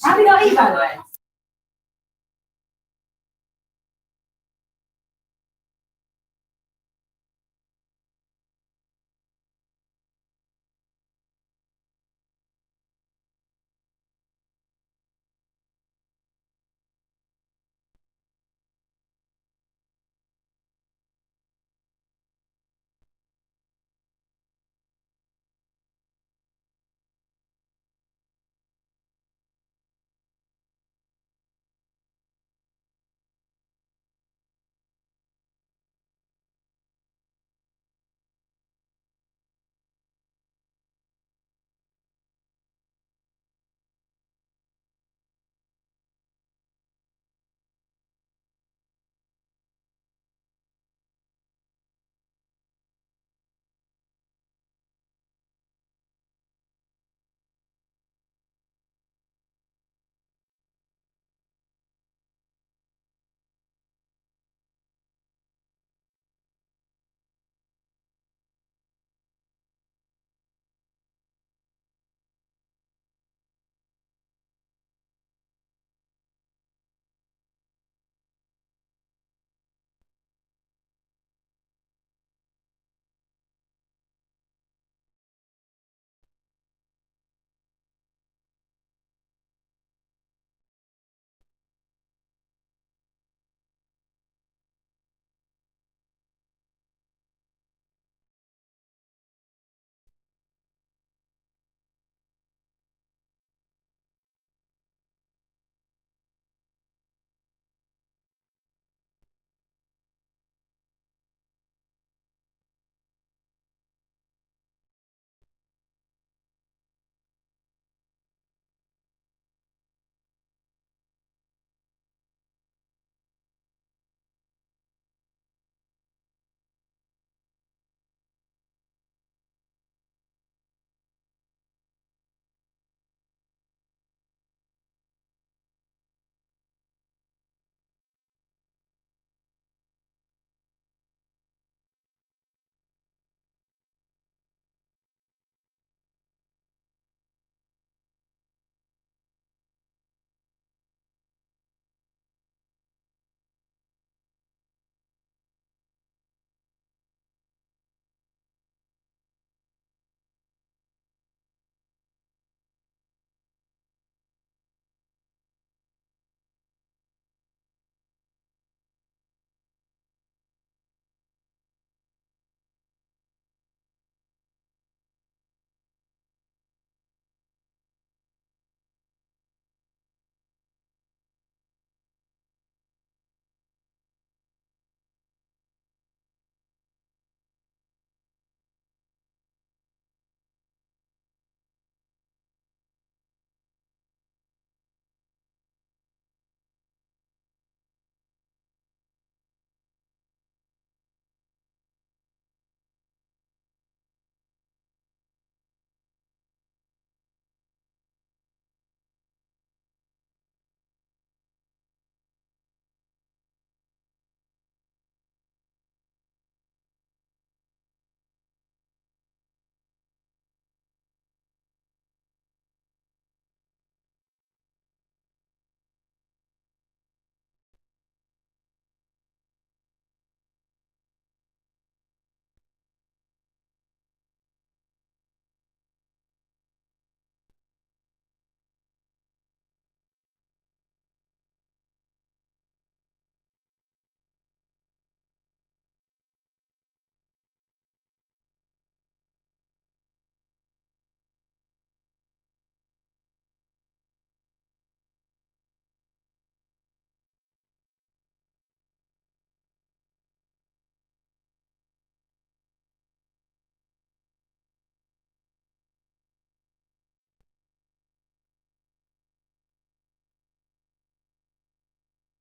How did I eat, by the way?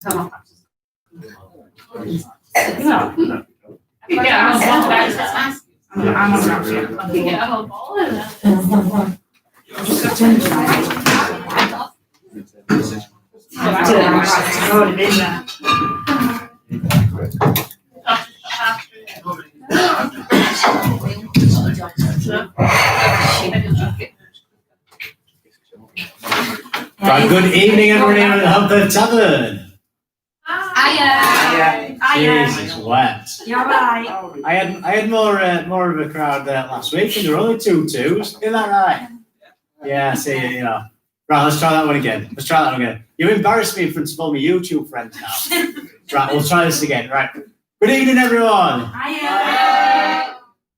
No. Yeah, I'm a whole ball of that. Right, good evening, everybody at the Holmfirth Tavern. Jesus, wet. You're right. I had more of a crowd last week, and there were only 2 twos. Isn't that right? Yeah, I see, you know. Right, let's try that one again. You embarrassed me in front of all my YouTube friends now. Right, we'll try this again. Right. Good evening, everyone.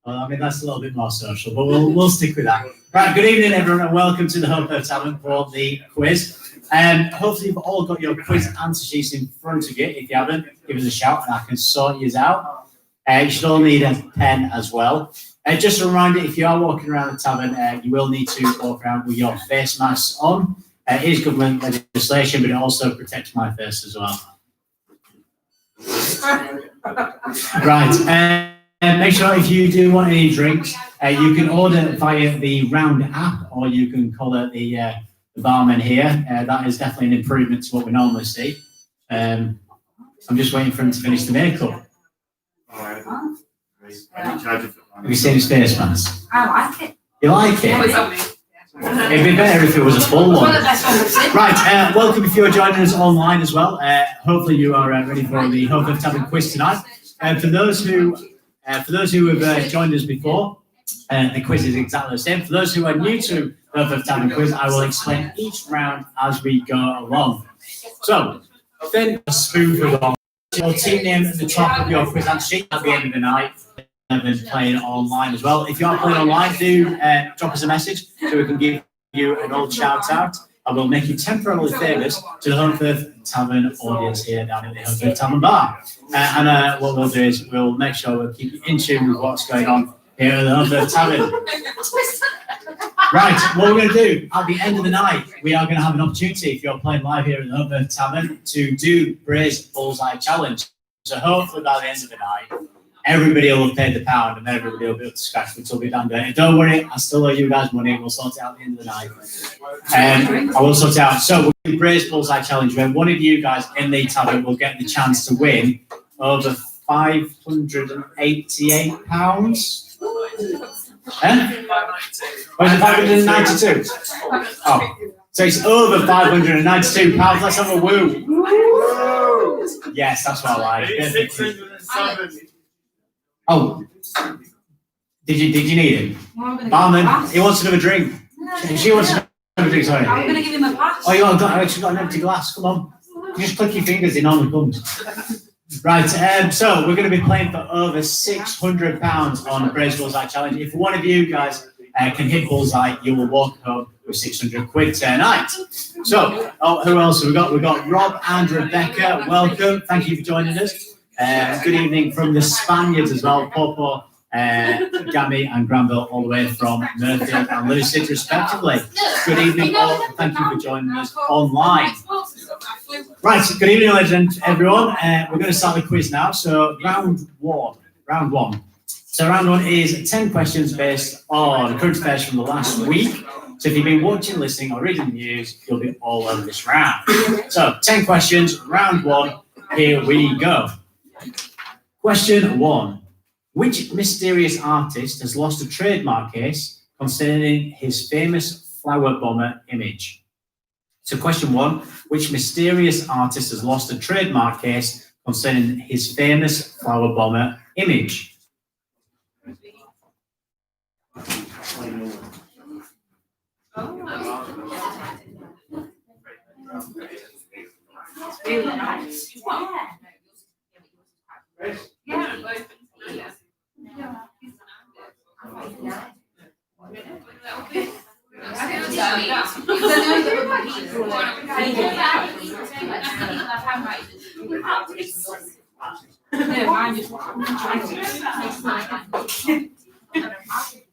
Well, I mean, that's a little bit more social, but we'll stick with that. Right, good evening, everyone, and welcome to the Holmfirth Tavern for the quiz. Hopefully, you've all got your quiz answer sheets in front of you. If you haven't, give us a shout and I can sort you out. You should all need a pen as well. Just a reminder, if you are walking around the tavern, you will need to walk around with your face masks on. It is government legislation, but it also protects my face as well. Right. Make sure if you do want any drinks, you can order via the Round app, or you can call it the barman here. That is definitely an improvement to what we normally see. I'm just waiting for him to finish the makeup. Have you seen his face mask? I like it. You like it? It'd be better if it was a full one. Right, welcome if you're joining us online as well. Hopefully you are ready for the Holmfirth Tavern quiz tonight. For those who have joined us before, the quiz is exactly the same. For those who are new to the Holmfirth Tavern quiz, I will explain each round as we go along. So, then a smooth along. Your team name at the top of your quiz answer sheet at the end of the night. And then playing online as well. If you are playing online, do drop us a message so we can give you an old shout out. I will make you temporarily famous to the Holmfirth Tavern audience here down at the Holmfirth Tavern bar. And what we'll do is we'll make sure we'll keep you in tune with what's going on here at the Holmfirth Tavern. Right, what we're going to do at the end of the night, we are going to have an opportunity, if you're playing live here at the Holmfirth Tavern, to do Bray's Bullseye Challenge. So hopefully by the end of the night, everybody will have paid the pound and everybody will be able to scratch the tubby down there. Don't worry, I still owe you guys money. We'll sort it out at the end of the night. I will sort it out. So we'll do Bray's Bullseye Challenge, where one of you guys in the tavern will get the chance to win over £588. Or is it 592? Oh, so it's over £592. Let's have a woo. Yes, that's what I like. 607. Oh, did you need him? Barman, he wants another drink. She wants another drink, sorry. I'm going to give him a pass. Oh, I've actually got an empty glass, come on. You just click your fingers, it normally comes. Right, so we're going to be playing for over £600 on Bray's Bullseye Challenge. If one of you guys can hit bullseye, you will walk home with 600 quid tonight. So, who else have we got? We've got Rob and Rebecca. Welcome. Thank you for joining us. Good evening from the Spaniards as well. Popo, Gammy and Granville, all the way from Murfield and Lucid, respectively. Good evening, all. Thank you for joining us online. Right, good evening, ladies and everyone. We're going to start the quiz now. So, round one. So, round one is 10 questions based on current affairs from the last week. So, if you've been watching, listening, or reading the news, you'll be all over this round. So, 10 questions, round one. Here we go. Question 1. Which mysterious artist has lost a trademark case concerning his famous flower bomber image? So question 1. Which mysterious artist has lost a trademark case concerning his famous flower bomber image? Really nice.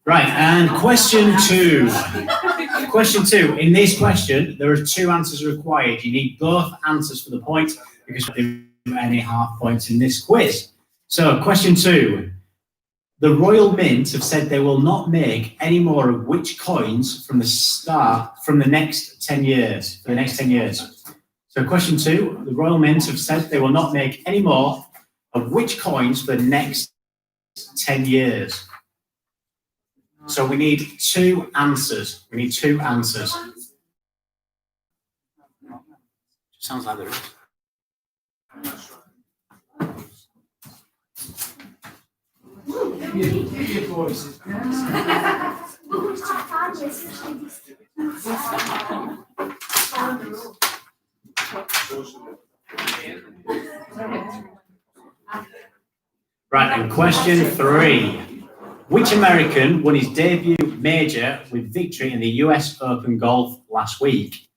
Right, and question 2. Question 2. In this question, there are 2 answers required. You need both answers for the point because we don't do any half points in this quiz. So, question 2. The Royal Mint have said they will not make any more of which coins from the next 10 years. For the next 10 years. So, question 2. The Royal Mint have said they will not make any more of which coins for the next 10 years. So we need two answers. We need two answers. Sounds like there is. Right, and question 3. Which American won his debut major with victory in the US Open Golf last week?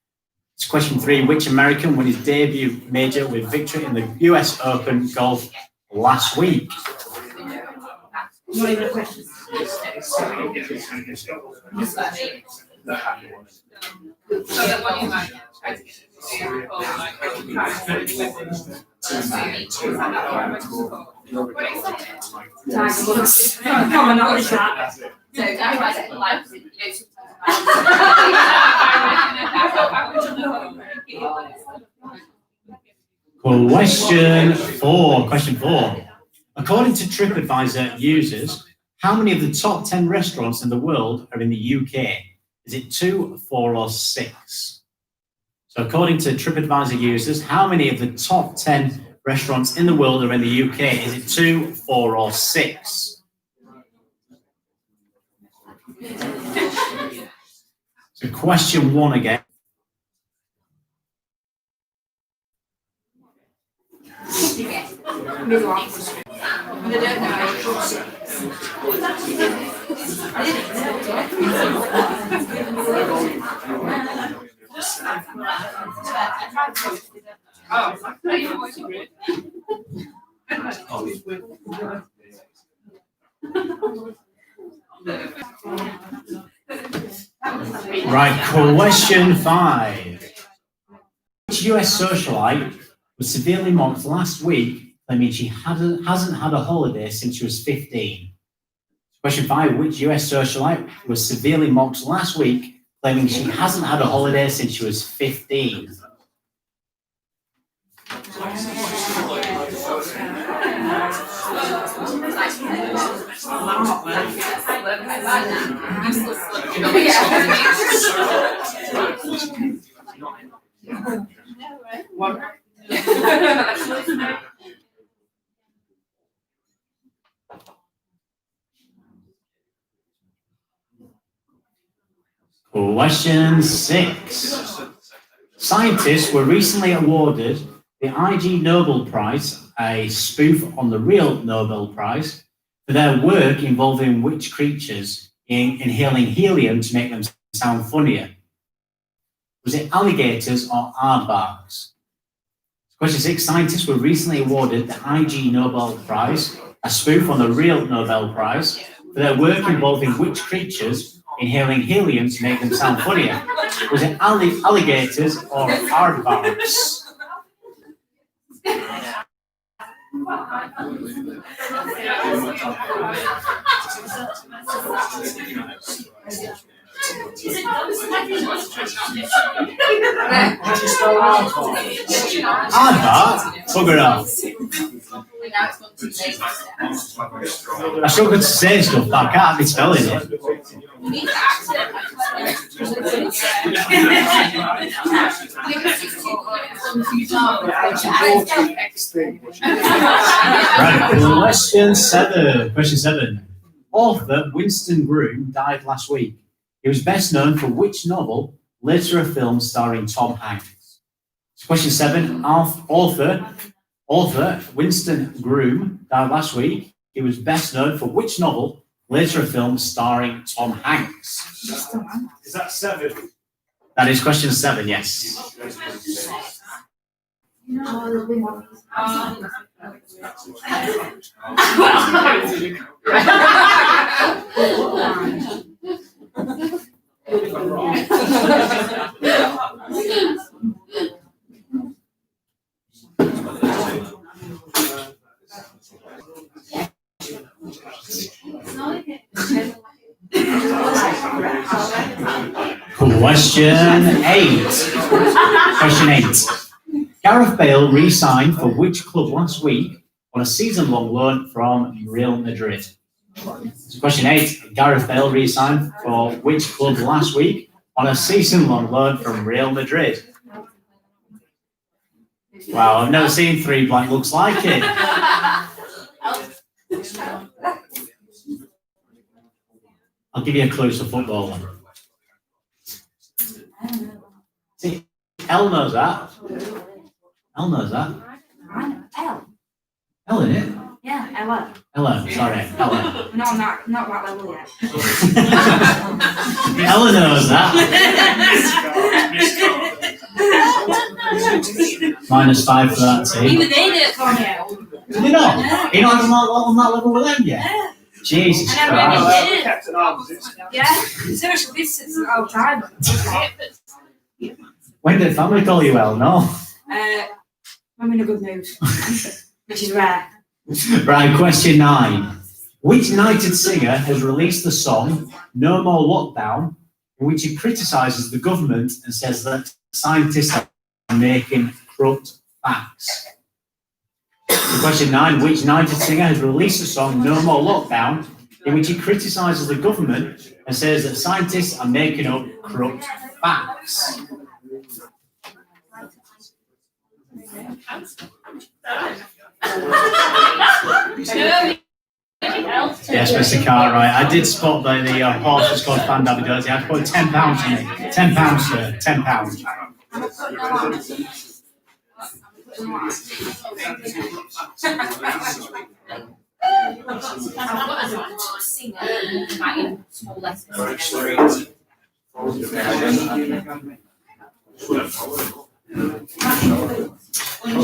It's question 3. Which American won his debut major with victory in the US Open Golf last week? Not even a question. Common knowledge that. Question 4. According to TripAdvisor users, how many of the top 10 restaurants in the world are in the UK? Is it 2, 4, or 6? So according to TripAdvisor users, how many of the top 10 restaurants in the world are in the UK? Is it 2, 4, or 6? So question 1 again. Right, question 5. Which US socialite was severely mocked last week, claiming she hasn't had a holiday since she was 15? Question 5. Which US socialite was severely mocked last week, claiming she hasn't had a holiday since she was 15? Question 6. Scientists were recently awarded the IG Nobel Prize, a spoof on the real Nobel Prize, for their work involving which creatures inhaling helium to make them sound funnier? Was it alligators or aardvarks? Question 6. Scientists were recently awarded the IG Nobel Prize, a spoof on the real Nobel Prize, for their work involving which creatures inhaling helium to make them sound funnier? Was it alligators or aardvarks? Aardvark? Bugger off. I struggle to say stuff, but I can't be spelling it. Right, question 7. Question 7. Author Winston Groom died last week. He was best known for which novel, later a film starring Tom Hanks? Question 7. Author Winston Groom died last week. He was best known for which novel, later a film starring Tom Hanks? Is that 7? That is question 7, yes. Question 8. Question 8. Gareth Bale re-signed for which club last week on a season-long loan from Real Madrid? So question 8, Gareth Bale re-signed for which club last week on a season-long loan from Real Madrid? Wow, I've never seen 3 blank looks like it. I'll give you a clue to football then. See, Elle knows that. Elle knows that. L. Elle, in it? Yeah, Ella. Ella, sorry, Ella. No, not that level yet. Ella knows that. -5 for that team. Even they did it for me. Did you not? You're not on that level with them yet? Jesus And I Christ. really did. Captain Arms. Yeah, seriously, this is all the time. When did family call you Elle? No. I'm in a good mood, which is rare. Right, question 9. Which knighted singer has released the song No More Lockdown, in which he criticises the government and says that scientists are making corrupt facts? So question 9. Which knighted singer has released the song No More Lockdown, in which he criticises the government and says that scientists are making up corrupt facts? Yes, Mr. Cartwright. I did spot that the horse was called Fan Dabby Dirty. I put £10 in it. £10, sir. £10.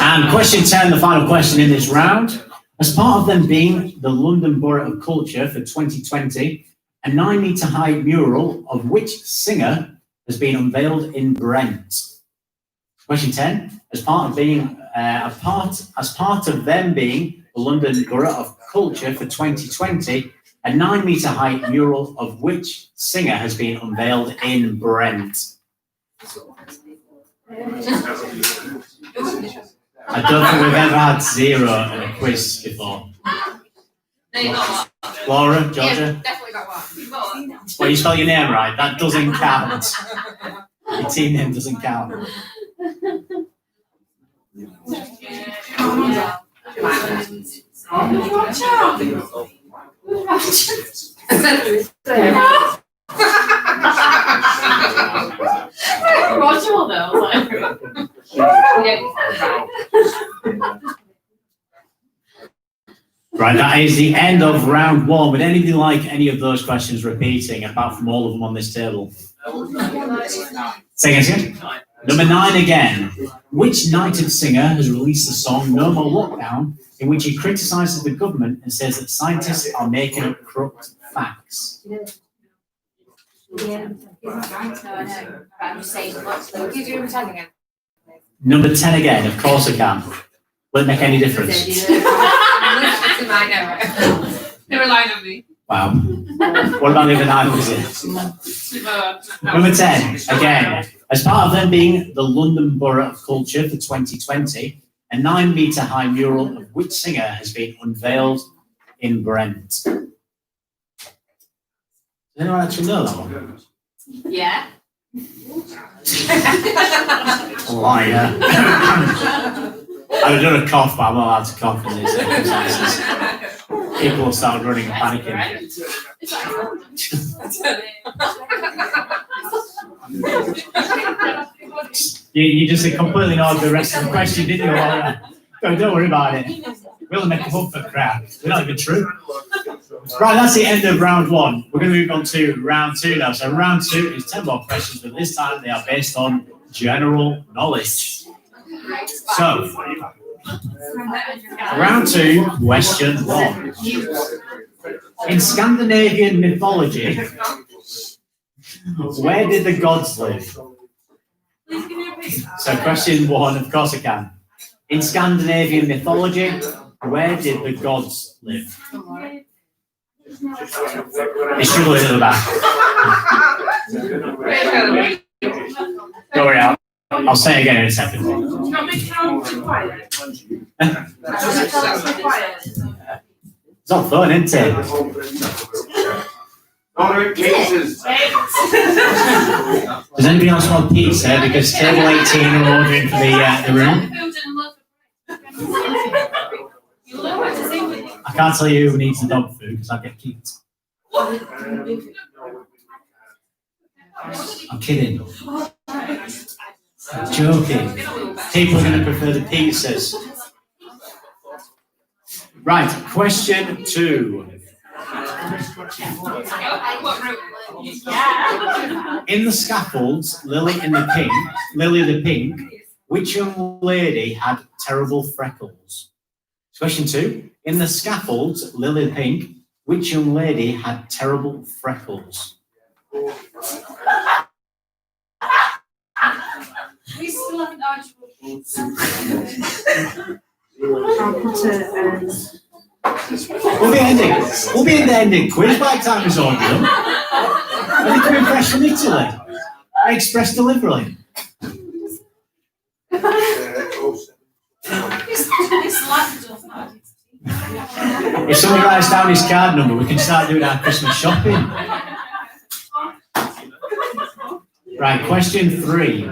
And question 10, the final question in this round. As part of them being the London Borough of Culture for 2020, a 9-metre high mural of which singer has been unveiled in Brent? Question 10, as part of them being the London Borough of Culture for 2020, a 9-metre high mural of which singer has been unveiled in Brent? I don't think we've ever had 0 in a quiz before. Laura, Georgia? Definitely got one. Well, you spell your name right. That doesn't count. Your team name doesn't count. Roger will know. Right, that is the end of round 1. Would anybody like any of those questions repeating, apart from all of them on this table? Say again. Number 9 again. Which knighted singer has released the song No More Lockdown, in which he criticises the government and says that scientists are making up corrupt facts? Number 10 again, of course I can. Will it make any difference? They relied on me. Wow. What about the other 9 was it? Number 10, again. As part of them being the London Borough of Culture for 2020, a 9-metre high mural of which singer has been unveiled in Brent? Does anyone actually know that one? Yeah. Liar. I've done a cough, but I'm not allowed to cough in these circumstances. People will start running and panicking. You just completely ignored the rest of the question, didn't you, Laura? Don't worry about it. We'll make a hook for crap. We're not even true. Right, that's the end of round 1. We're going to move on to round 2 now. So round 2 is 10 more questions, but this time they are based on general knowledge. So, round 2, question 1. In Scandinavian mythology, where did the gods live? So question 1, of course I can. In Scandinavian mythology, where did the gods live? They struggle into the back. Don't worry, I'll say it again in a second. It's all fun, isn't it? Order pizzas. Does anybody else want pizza? Because table 18 are ordering for the room. I can't tell you who needs the dog food because I'll get kicked. I'm kidding. I'm joking. People are going to prefer the pizzas. Right, question 2. In the scaffolds, Lily the Pink, which young lady had terrible freckles? Question 2. In the scaffolds, Lily the Pink, which young lady had terrible freckles? We still haven't actually. I'll put We'll be in the ending quiz by the time it's all done. Are they coming fresh from Italy? Express delivery. If someone writes down his card number, we can start doing our Christmas shopping. Right, question 3.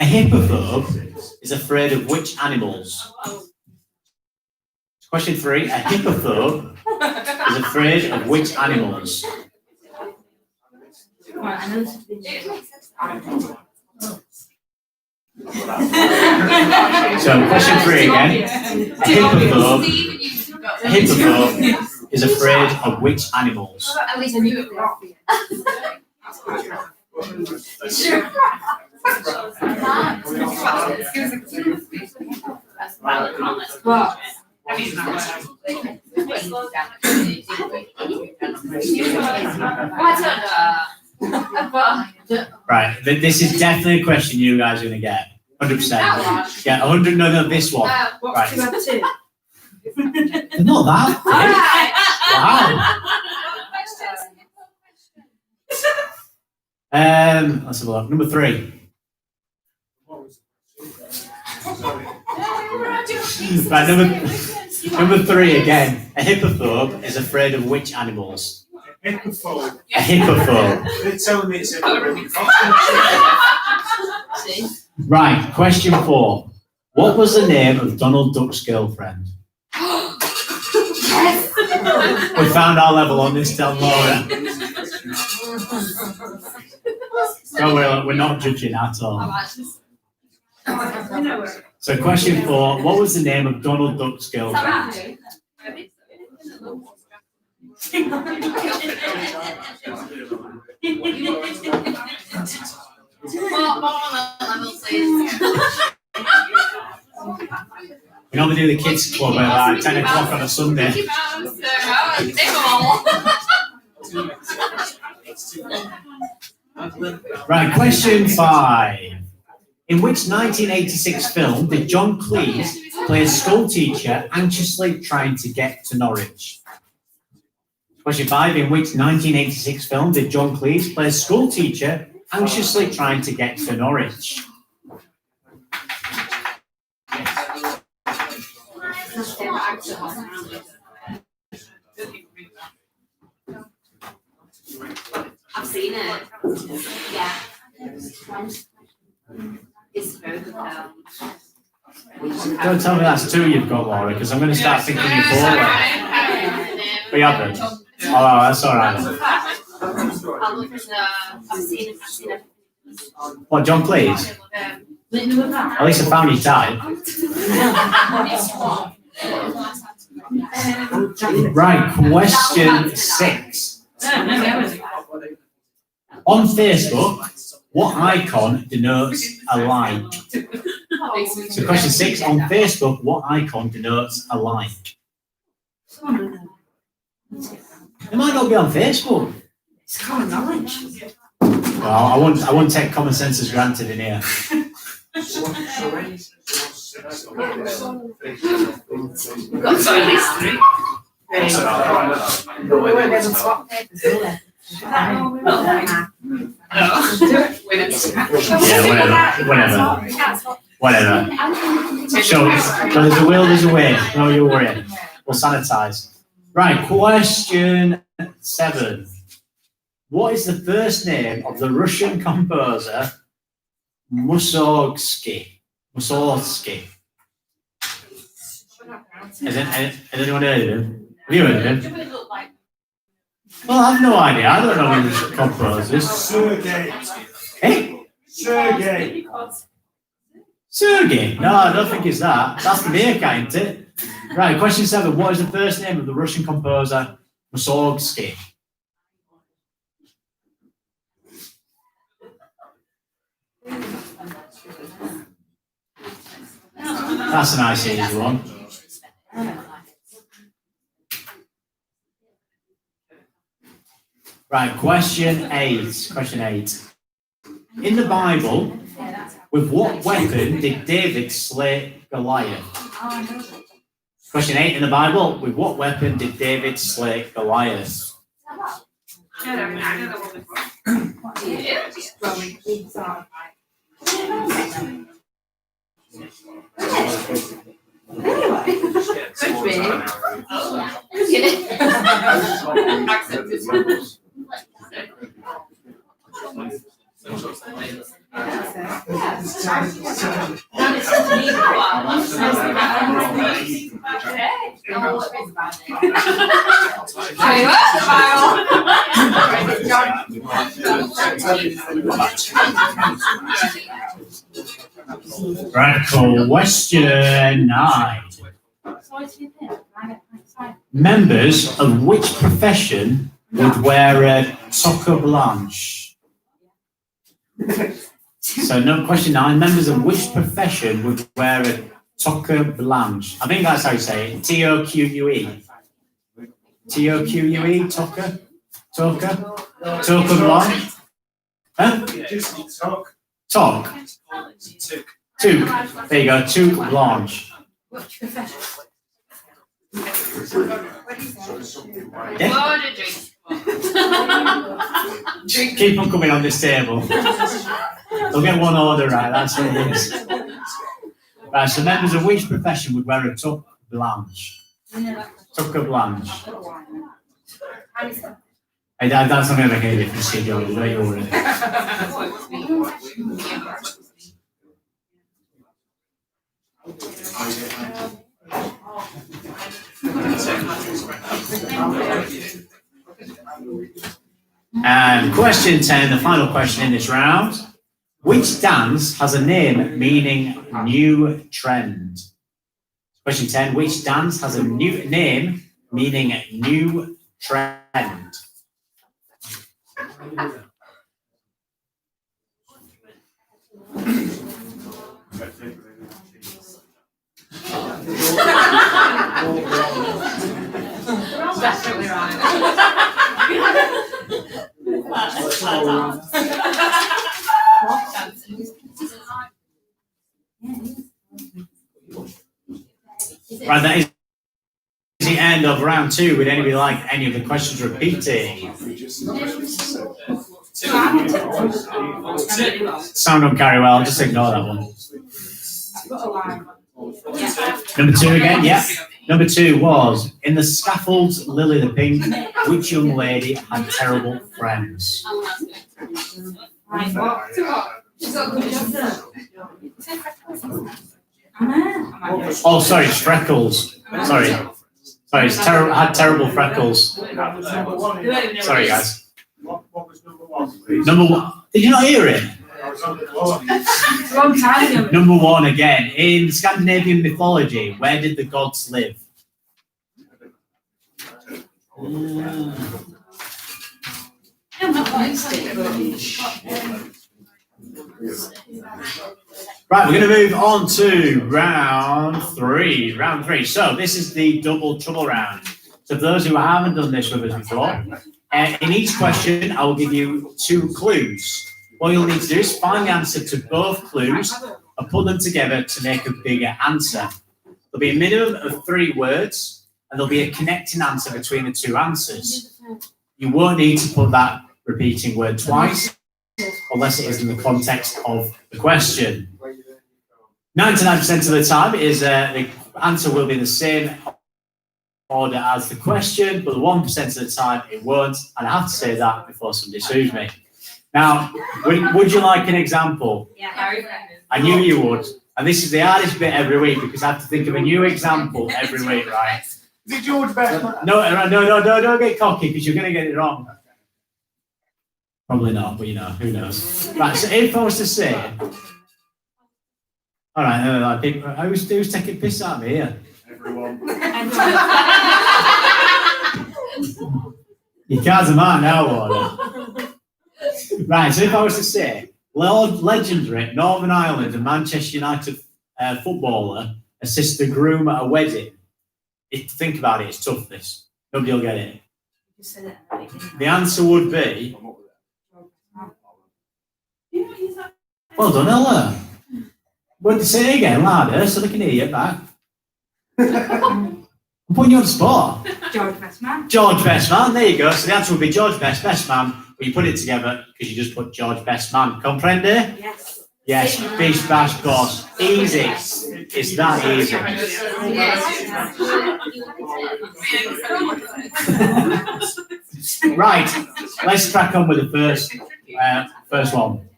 A hippophobe is afraid of which animals? Question 3. A hippophobe is afraid of which animals? So, question 3 again. A hippophobe is afraid of which animals? At least I knew it. What? Right, this is definitely a question you guys are going to get. 100%. Yeah, 100, no, this one. What's 2 out of 2? They're not that big. Wow. Let's have a look. Number 3. Right, number 3 again. A hippophobe is afraid of which animals? Hippophobe. A hippophobe. They're telling me it's a Right, question 4. What was the name of Donald Duck's girlfriend? We found our level on this, tell Laura. Don't worry, we're not judging at all. So question 4, what was the name of Donald Duck's girlfriend? We normally do the kids club at like 10 o'clock on a Sunday. Right, question 5. In which 1986 film did John Cleese play a school teacher anxiously trying to get to Norwich? Question 5. In which 1986 film did John Cleese play a school teacher anxiously trying to get to Norwich? I've seen it. Yeah. It's very good. Don't tell me that's 2 you've got, Laura, because I'm going to start thinking you 4. We haven't. Oh, that's all right. I've seen it. What, John Cleese? At least I found your type. Right, question 6. On Facebook, what icon denotes a like? So question 6, on Facebook, what icon denotes a like? It might not be on Facebook. It's common knowledge. Well, I won't take common sense as granted in here. We've got so many history. Yeah, whatever. So there's a will, there's a way. No, you're worrying. We'll sanitize. Right, question 7. What is the first name of the Russian composer Mussorgsky? Mussorgsky. Has anyone heard of him? Have you heard of him? Well, I have no idea. I don't know who the composer is. Sergey. Hey? Sergey. Sergey? No, I don't think it's that. That's the meerkat, isn't it? Right, question 7. What is the first name of the Russian composer Mussorgsky? That's a nice easy one. Right, question 8. Question 8. In the Bible, with what weapon did David slay Goliath? Question 8 in the Bible, with what weapon did David slay Goliath? Right, question 9. Members of which profession would wear a toque blanche? So, no, question 9. Members of which profession would wear a toque blanche? I think that's how you say it. T-O-Q-U-E. T-O-Q-U-E, toque? Toque? Toque blanche? Huh? Just talk. Toque. Toque. There you go, toque blanche. Yeah. Keep on coming on this table. They'll get one order right, that's what it is. Right, so members of which profession would wear a toque blanche? Toque blanche. Hey, that's not going to make any difference to you, don't you worry. And question 10, the final question in this round. Which dance has a name meaning new trend? Question 10, which dance has a new name meaning new trend? Definitely right. Right, that is the end of round 2. Would anybody like any of the questions repeating? Sound don't carry well, just ignore that one. Number 2 again, yeah. Number 2 was, in the scaffolds Lily the Pink, which young lady had terrible friends? Oh, sorry, it's freckles. Sorry, it's had terrible freckles. Sorry, guys. What was number 1, please? Number 1. Did you not hear it? Wrong time. Number 1 again. In Scandinavian mythology, where did the gods live? Right, we're going to move on to round 3. Round 3. So this is the double trouble round. So for those who haven't done this with us before, in each question, I will give you 2 clues. What you'll need to do is find the answer to both clues and put them together to make a bigger answer. There'll be a minimum of 3 words, and there'll be a connecting answer between the 2 answers. You won't need to put that repeating word twice, unless it is in the context of the question. 99% of the time the answer will be the same order as the question, but the 1% of the time it won't. And I have to say that before somebody sues me. Now, would you like an example? Yeah, very good. I knew you would. And this is the hardest bit every week because I have to think of a new example every week, right? Is it George Best? No, don't get cocky because you're going to get it wrong. Probably not, but you know, who knows? Right, so if I was to say, all right, I think who's taking piss out of me here? Everyone. Your cards are mine now, Warren. Right, so if I was to say, legendary Northern Ireland and Manchester United footballer assists the groom at a wedding. Think about it, it's tough, this. Nobody will get it. The answer would be... Well done, Ella. What to say again, louder, so they can hear you back. I'm putting you on the spot. George Bestman. George Bestman, there you go. So the answer would be George Bestman, but you put it together because you just put George Bestman. Comprende? Yes. Yes, bish, bash, boss. Easy. It's that easy. Right, let's crack on with the first one.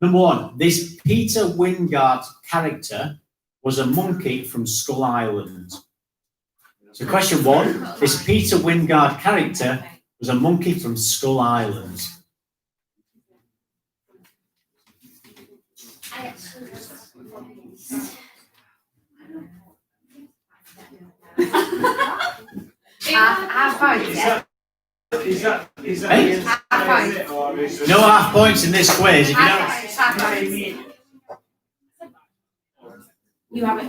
Number one, this Peter Wingard character was a monkey from Skull Island. So question one, this Peter Wingard character was a monkey from Skull Island. Is that Hey? No half points in this quiz. If you don't, You have it.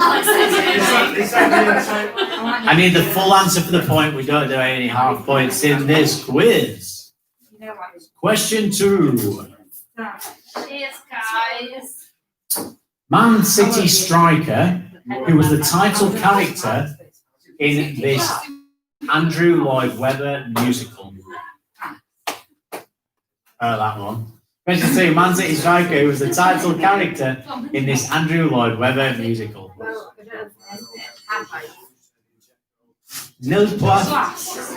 I need the full answer for the point. We don't do any half points in this quiz. Question two. Cheers, guys. Man City striker, who was the title character in this Andrew Lloyd Webber musical. That one. Question two, Man City striker, who was the title character in this Andrew Lloyd Webber musical. Nil points.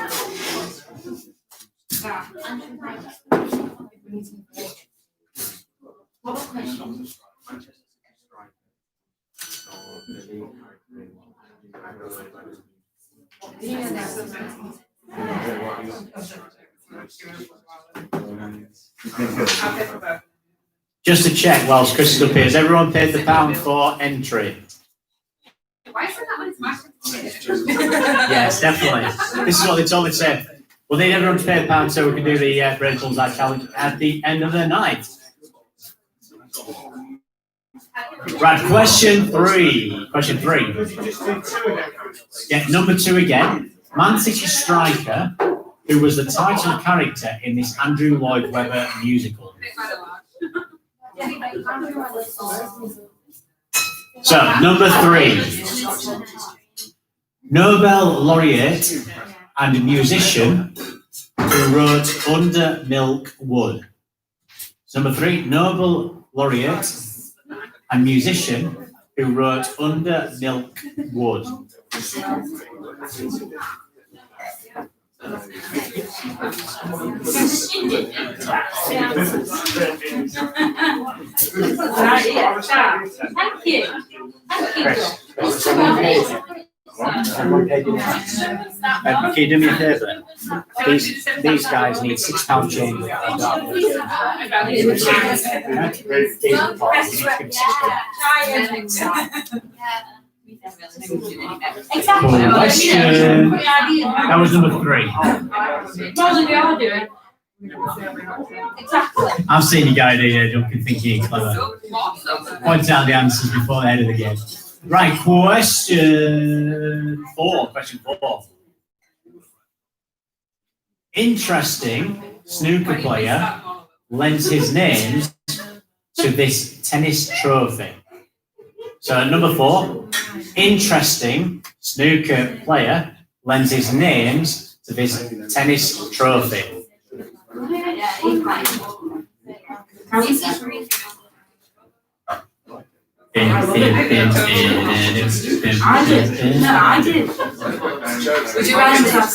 Just to check whilst Chris is up here, has everyone paid the £1 for entry? Why is that one smashed? Yes, definitely. This is what they told me to say. We'll need everyone to pay £1 so we can do the Rachel's Eye Challenge at the end of the night. Right, question three. Yeah, number two again. Man City striker, who was the title character in this Andrew Lloyd Webber musical. So, number three. Nobel laureate and musician who wrote Under Milk Wood. So number three, Nobel laureate and musician who wrote Under Milk Wood. Thank you. Can you do me a favour? These guys need £6 change. Exactly. Question. That was number three. Exactly. I've seen you guys here, Duncan, thinking you're clever. Point out the answers before the end of the game. Right, question four. Interesting snooker player lends his name to this tennis trophy. So number four, interesting snooker player lends his names to this tennis trophy. I did. No, I did. Would you rather have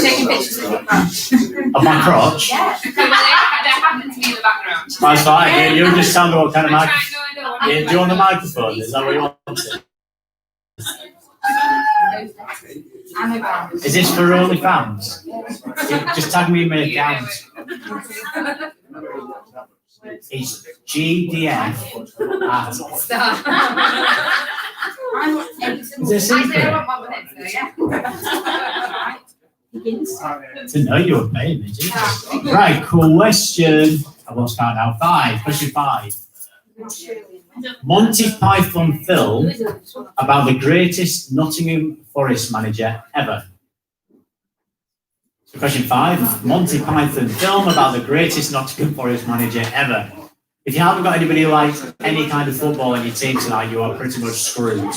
taking pictures of your crotch? Of my crotch? Yeah. That happened to me in the background. That's fine. You just tell me what kind of I'm microphone. trying to know Yeah, do you want the microphone? Is that what you want? Is this for OnlyFans? Just tag me in my account. It's GDF at. Stop. Is there a I said I secret? want one with it, so yeah. To know you were paying me, Jesus. Right, question. I lost count now. Question 5. Monty Python film about the greatest Nottingham Forest manager ever. So question 5. Monty Python film about the greatest Nottingham Forest manager ever. If you haven't got anybody who likes any kind of football in your team tonight, you are pretty much screwed.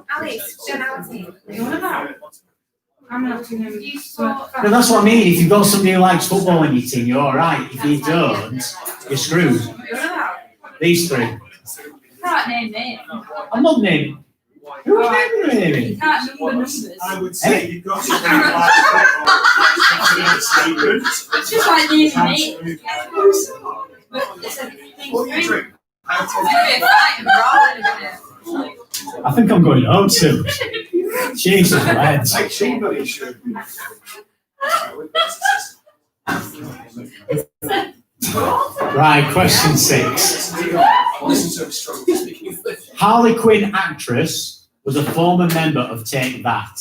Alex, generality. I'm not too nervous. No, that's what I mean. If you've got somebody who likes football in your team, you're all right. If you don't, you're screwed. These 3. You can't name it. I'm not naming. Who are you naming? You can't number numbers. I would say you've got to be like It's just like naming me. But it's a thing. What do you drink? I think I'm going home soon. Jesus, lads. Like somebody should be. Right, question 6. Harley Quinn actress was a former member of Take That.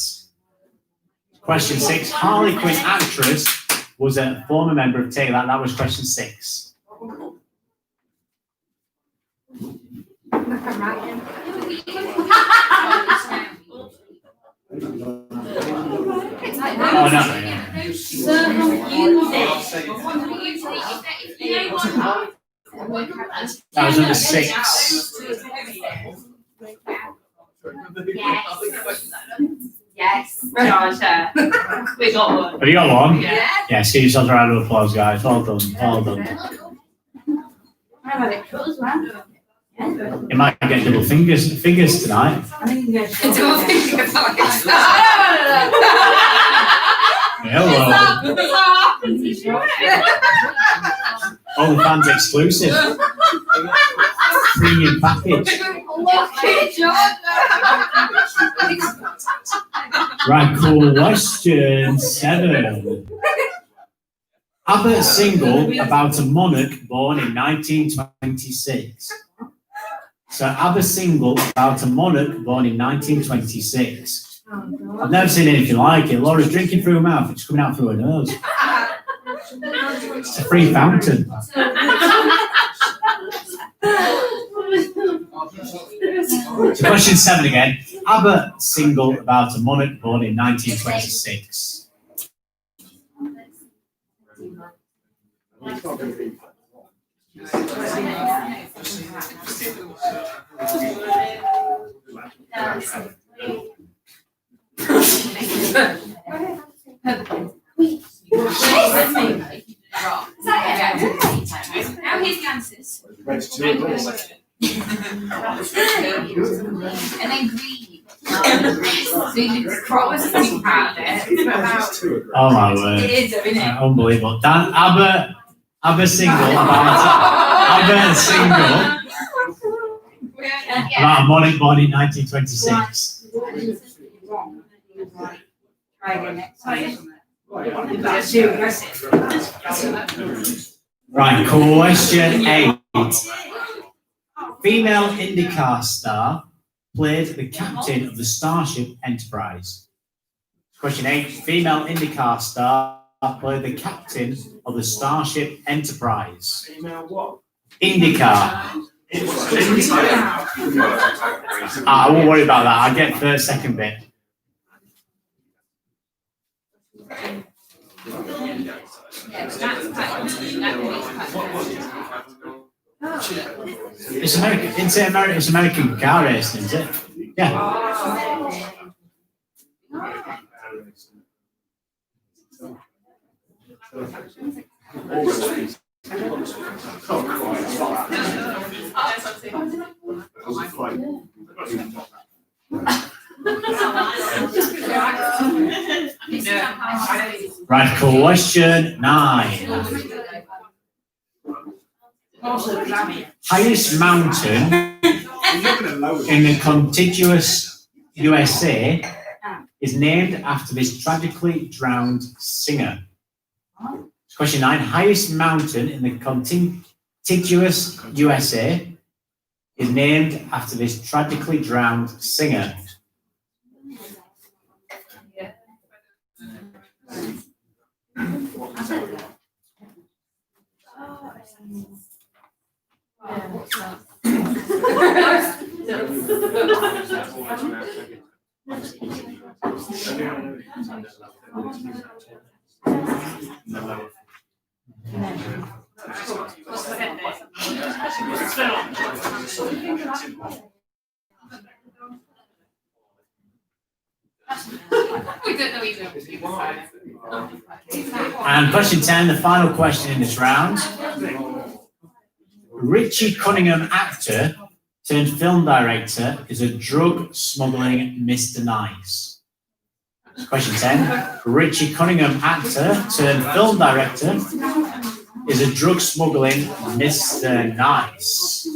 Question 6. Harley Quinn actress was a former member of Take That. That was question 6. Oh, no. That was number 6. Yes. Georgia. We got one. Have you got one? Yeah. Yes, give yourselves a round of applause, guys. Well done, well done. I've had it cut as well. You might get double fingers tonight. I think you guys should. Don't think about it. Hello. OnlyFans exclusive. Premium package. Right, cool. Question 7. ABBA single about a monarch born in 1926. So ABBA single about a monarch born in 1926. I've never seen anything like it. Laura's drinking through her mouth, it's coming out through her nose. It's a free fountain. So question 7 again. ABBA single about a monarch born in 1926. Now here's the answers. And then green. So you just cross the thing around it. Oh my word. It is, isn't it? Unbelievable. Dan, ABBA single about a monarch born in 1926. Try again next time. Right, question 8. Female IndyCar star played the captain of the Starship Enterprise. Question 8. Female IndyCar star played the captain of the Starship Enterprise. Female what? IndyCar. I won't worry about that. I'll get first, second bit. It's American. It's American car racing, is it? Yeah. Right, question 9. Highest mountain in the contiguous USA is named after this tragically drowned singer. Question 9. Highest mountain in the contiguous USA is named after this tragically drowned singer. We don't know either. And question 10, the final question in this round. Richie Cunningham, actor turned film director, is a drug smuggling Mr. Nice. Question 10. Richie Cunningham, actor turned film director, is a drug smuggling Mr. Nice.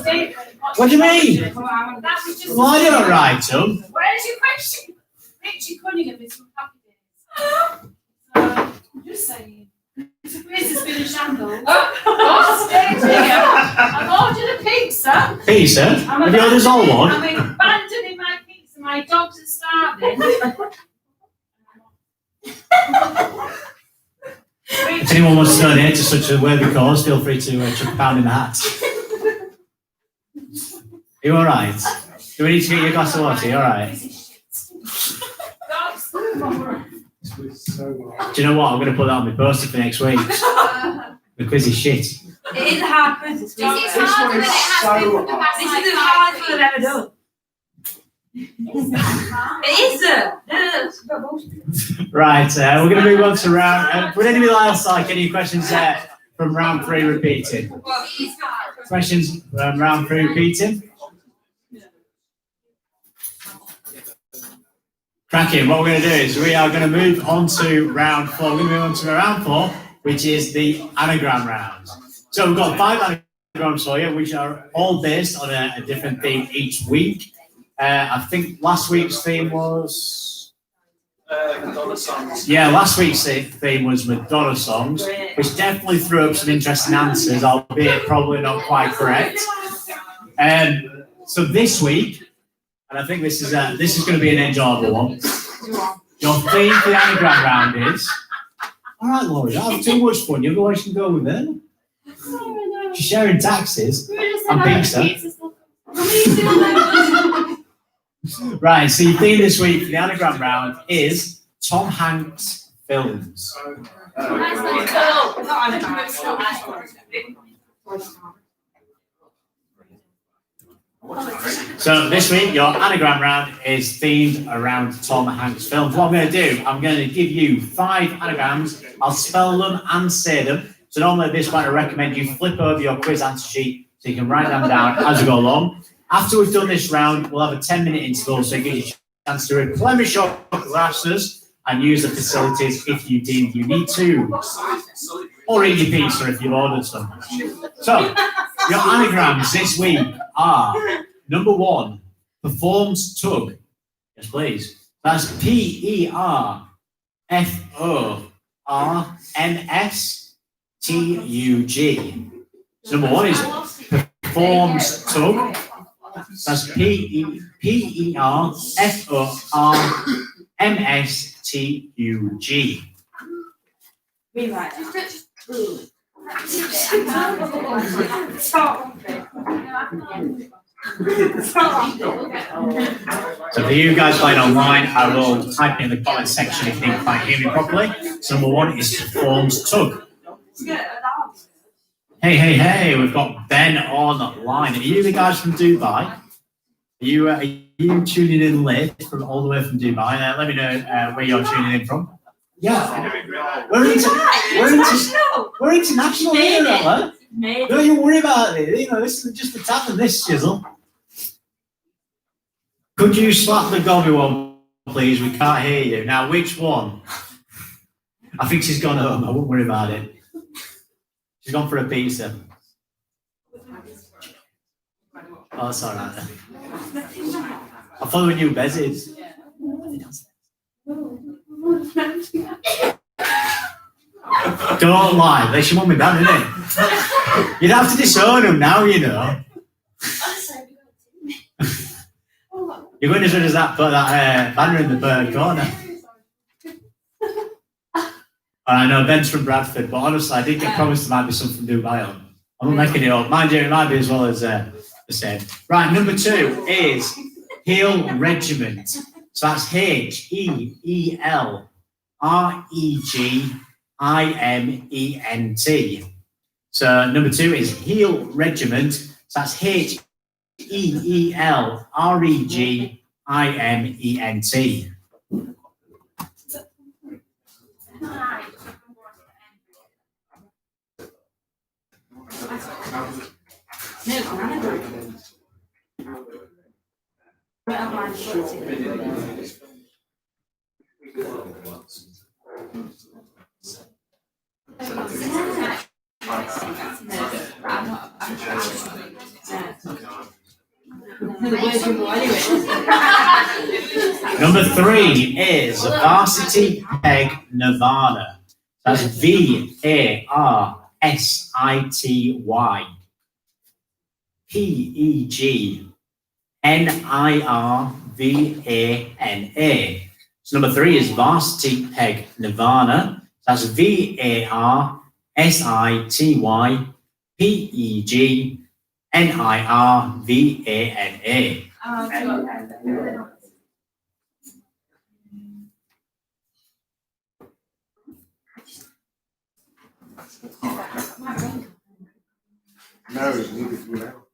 Hey, what do you mean? Well, I didn't write them. Where's your question? Richie Cunningham is from Happy Days. I'm just saying. This has been a shambles. I'm ordering a pizza. Pizza? Have you ordered all one? I'm abandoning my pizza. My dogs are starving. If anyone wants to donate to such a worthy cause, feel free to chuck a pound in the hat. Are you alright? Do we need to get you a glass of water? Are you alright? Do you know what? I'm going to put that on my poster for next week. The quiz is shit. It is a hard quiz. It's This is harder than it has been for the past This like is the 5 hardest one I've ever years. done. It is. Right, we're going to move on to round. Would anybody else like any questions from round 3 repeating? Well, it is hard. Questions from round 3 repeating? Cracking. What we're going to do is we are going to move on to round 4. We're going to move on to round 4, which is the anagram round. So we've got 5 anagrams for you, which are all based on a different theme each week. I think last week's theme was... Madonna songs. Yeah, last week's theme was Madonna songs, which definitely threw up some interesting answers, albeit probably not quite correct. So this week, and I think this is going to be an enjoyable one. Your theme for the anagram round is... All right, Laura, don't have too much fun. You guys can go with it. She's sharing taxes and pizza. Right, so your theme this week for the anagram round is Tom Hanks films. So this week, your anagram round is themed around Tom Hanks films. What I'm going to do, I'm going to give you 5 anagrams. I'll spell them and say them. So normally at this point, I recommend you flip over your quiz answer sheet so you can write them down as we go along. After we've done this round, we'll have a 10-minute interval so you get your chance to replenish your glasses and use the facilities if you deem you need to. Or eat your pizza if you've ordered some. So, your anagrams this week are, number 1, performs tug. Yes, please. That's PERFORMSTUG. So number 1 is performs tug. That's PERFORMSTUG. Rewrite. So for you guys playing online, I will type in the comment section if you can't hear me properly. So number 1 is performs tug. Hey, we've got Ben on the line. Are you the guys from Dubai? Are you you tuning in late from all the way from Dubai? Let me know where you're tuning in from. Yeah, we're international here, Ella. Don't you worry about it. You know, this is just the tap of this chisel. Could you slap the gobby one, please? We can't hear you. Now, which one? I think she's gone home. I won't worry about it. She's gone for a pizza. Oh, that's all right. I thought we knew Bez's. Don't lie. They should want me down, innit? You'd have to disown them now, you know. You're going as good as that, put that banner in the bird corner. I know Ben's from Bradford, but honestly, I did get promised there might be some from Dubai on. I'm not making it up. Mind you, it might be as well as the same. Right, number 2 is Heel Regiment. So that's HEELREGIMENT. So number 2 is Heel Regiment. So that's HEELREGIMENT. Number 3 is Varsity Peg Nirvana. That's VARSITY PEGNIRVANA. So number 3 is Varsity Peg Nirvana. That's VARSITYPEGNIRVANA. No, it's needed without.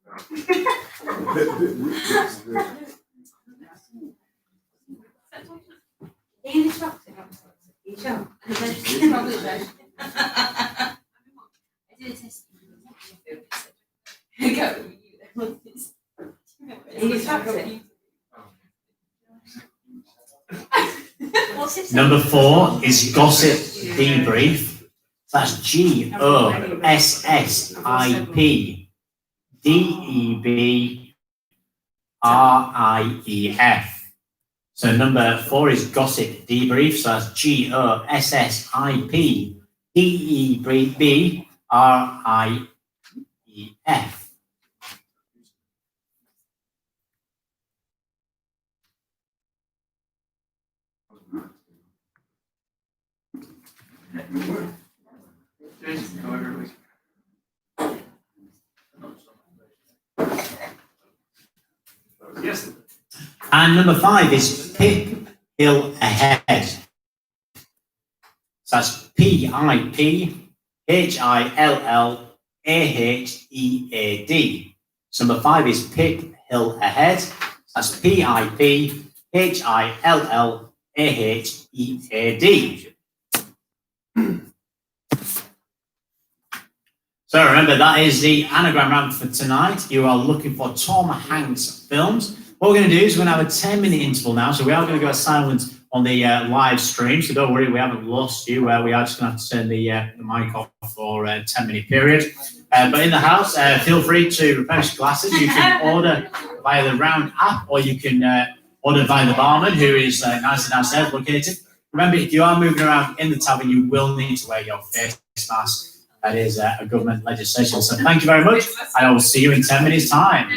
Number 4 is Gossip Debrief. That's GOSSIPDEBRIEF. So number 4 is Gossip Debrief. So that's GOSSIPDEBRIEF. Yes. And number 5 is Pip Hill Ahead. So that's PIPHILLAHEAD. So number 5 is Pip Hill Ahead. That's PIPHILLAHEAD. So remember, that is the anagram round for tonight. You are looking for Tom Hanks films. What we're going to do is we're going to have a 10-minute interval now. So we are going to go silent on the live stream. So don't worry, we haven't lost you. We are just going to have to turn the mic off for a 10-minute period. But in the house, feel free to replenish glasses. You can order via the Round app, or you can order via the barman, who is nice and downstairs located. Remember, if you are moving around in the tavern, you will need to wear your face mask. That is a government legislation. So thank you very much, and I will see you in 10 minutes' time.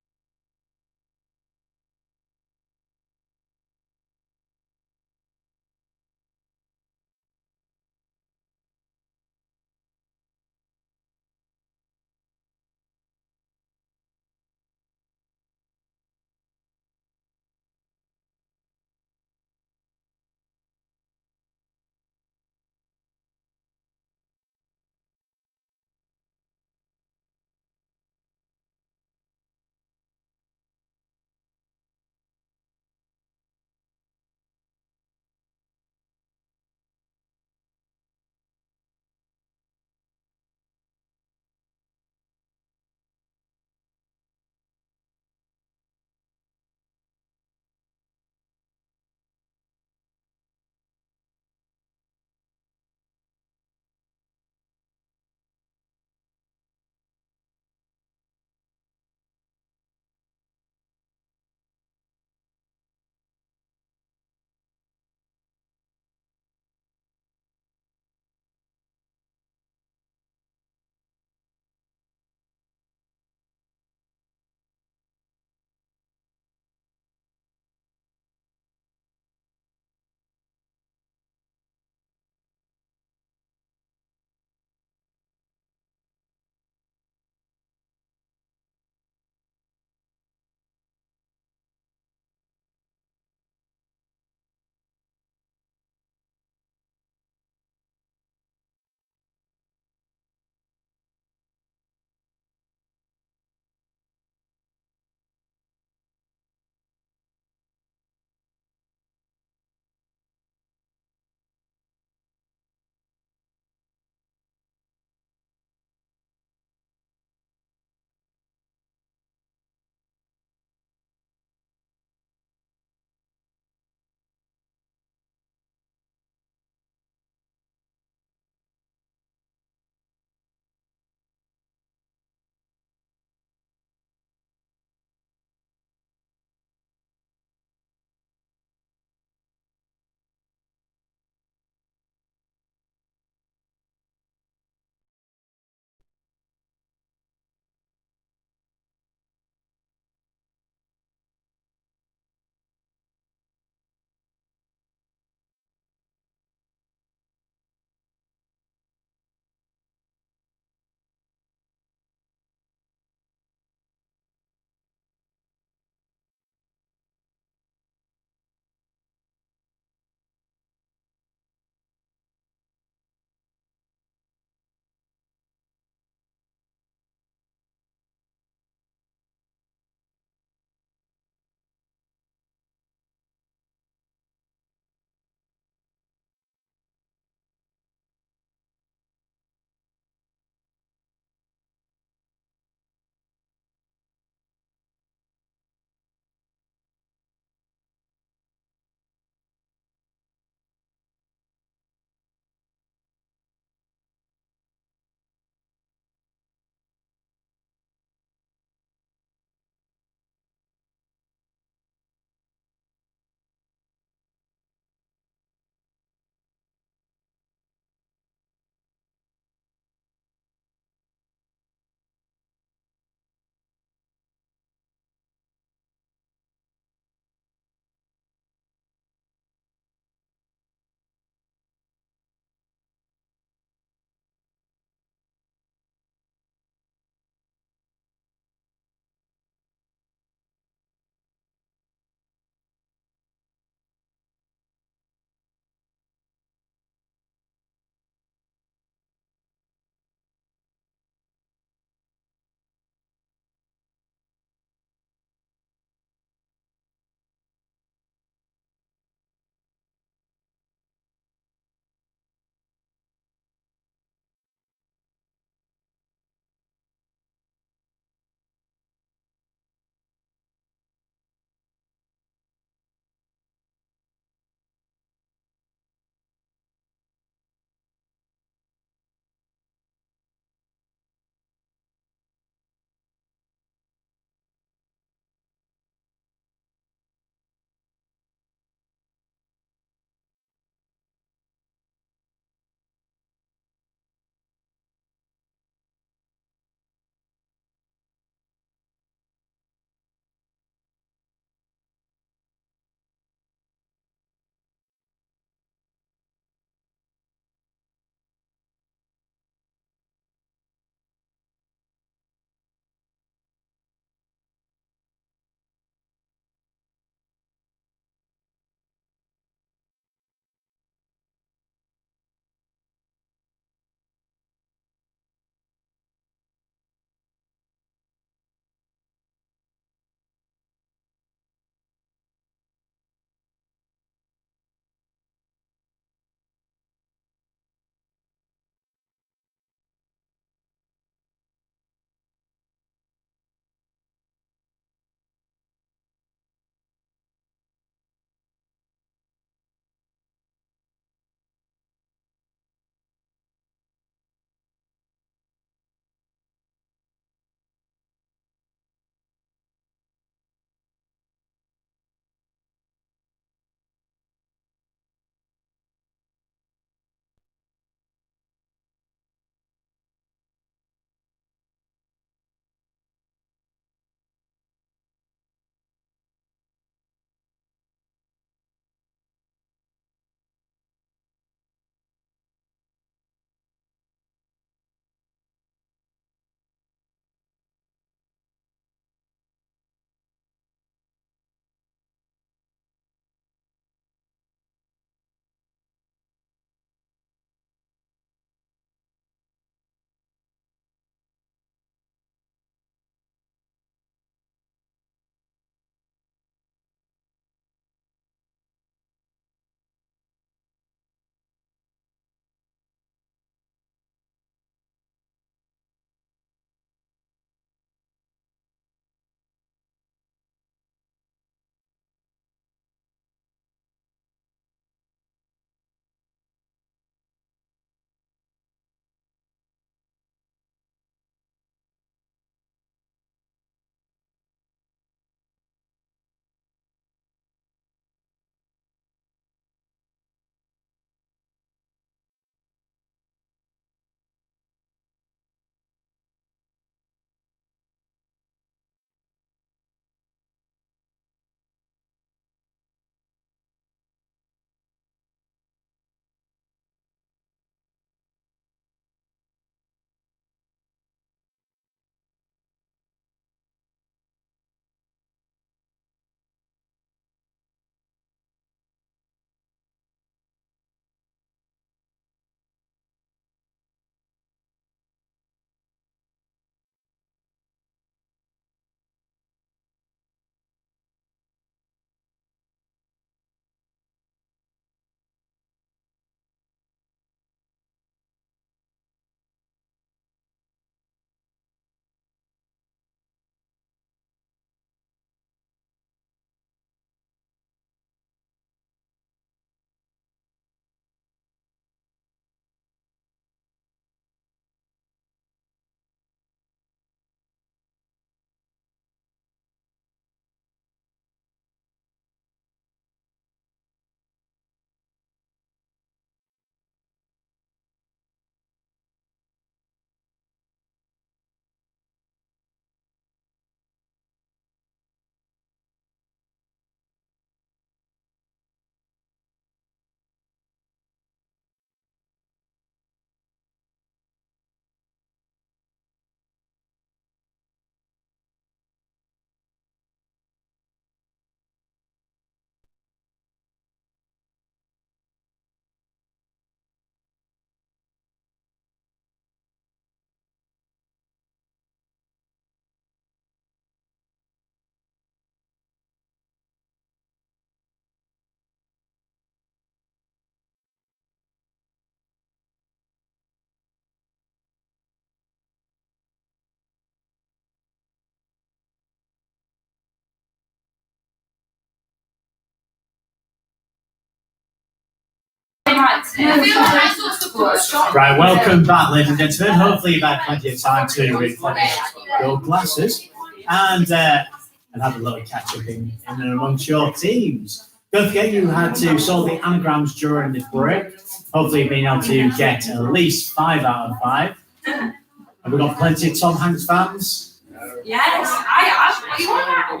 Right, welcome back, ladies and gentlemen. Hopefully you've had plenty of time to replenish your glasses and have a little catch up in and amongst your teams. Don't forget you had to solve the anagrams during the break. Hopefully you've been able to get at least 5 out of 5. Have we got plenty of Tom Hanks fans? Yes, I am.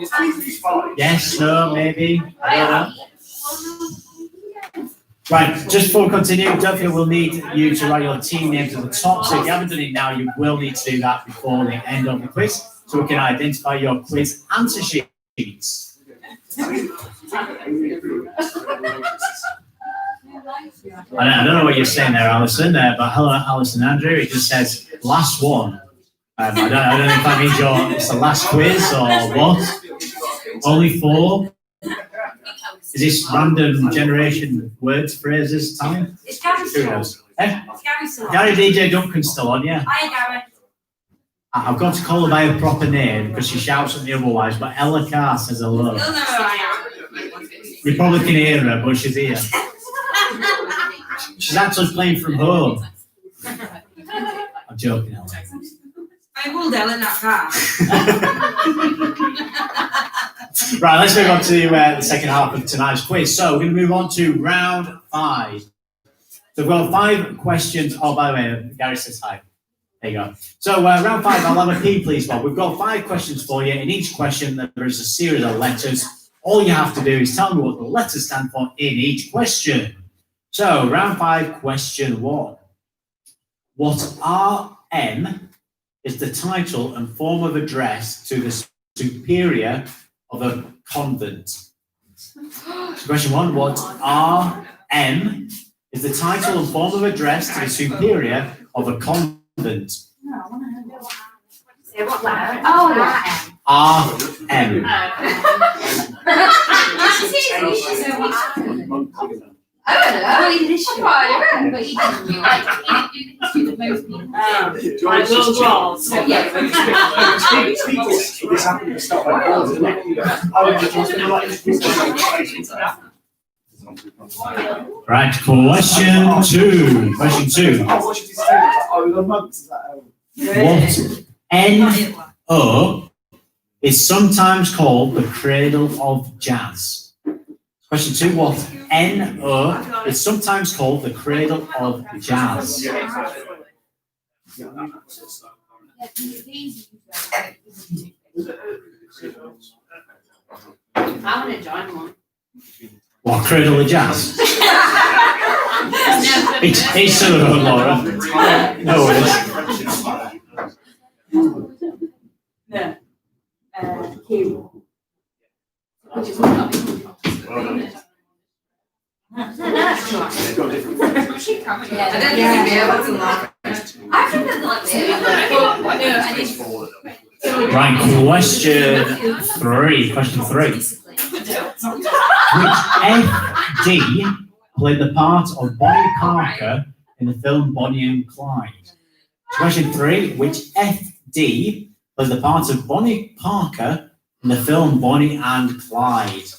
Yes, no, maybe. I don't know. Right, just before we continue, don't forget we'll need you to write your team names at the top. So if you haven't done it now, you will need to do that before the end of the quiz, so we can identify your quiz answer sheets. I don't know what you're saying there, Alison, but hello, Alison Andrew. It just says last one. I don't know if that means it's the last quiz or what. Only 4. Is this random generation words, phrases time? It's Gary Who still. knows? Eh? It's Gary still. Gary DJ Duncan's still on, yeah. Hi, Gary. I've got to call her by her proper name because she shouts at me otherwise, but Ella Carr says hello. You'll know who I am. We probably can hear her, but she's here. She's actually playing from home. I'm joking, Ella. I will Dell in that car. Right, let's move on to the second half of tonight's quiz. So we're going to move on to round 5. So we've got 5 questions. Oh, by the way, Gary says hi. There you go. So round 5, I'll have a P, please, Bob. We've got 5 questions for you. In each question, there is a series of letters. All you have to do is tell me what the letters stand for in each question. So round 5, question 1. What RM is the title and form of address to the superior of a convent? So question 1, what RM is the title and form of address to the superior of a convent? Say what letter? Oh, that. RM. I don't know. Well, you did shoot. But you didn't do like you didn't do the most people. Like little balls. So, yeah. This happened to stop like balls, isn't it? Right, question 2. Question 2. What NO is sometimes called the cradle of jazz? Question 2. What NO is sometimes called the cradle of jazz? I want to join one. What, cradle of jazz? It's still a Laura. No worries. Q. Which is not I don't think you'd be able to laugh. I think that's like Right, question 3. Question 3. Which FD played the part of Bonnie Parker in the film Bonnie and Clyde? Question 3. Which FD played the part of Bonnie Parker in the film Bonnie and Clyde?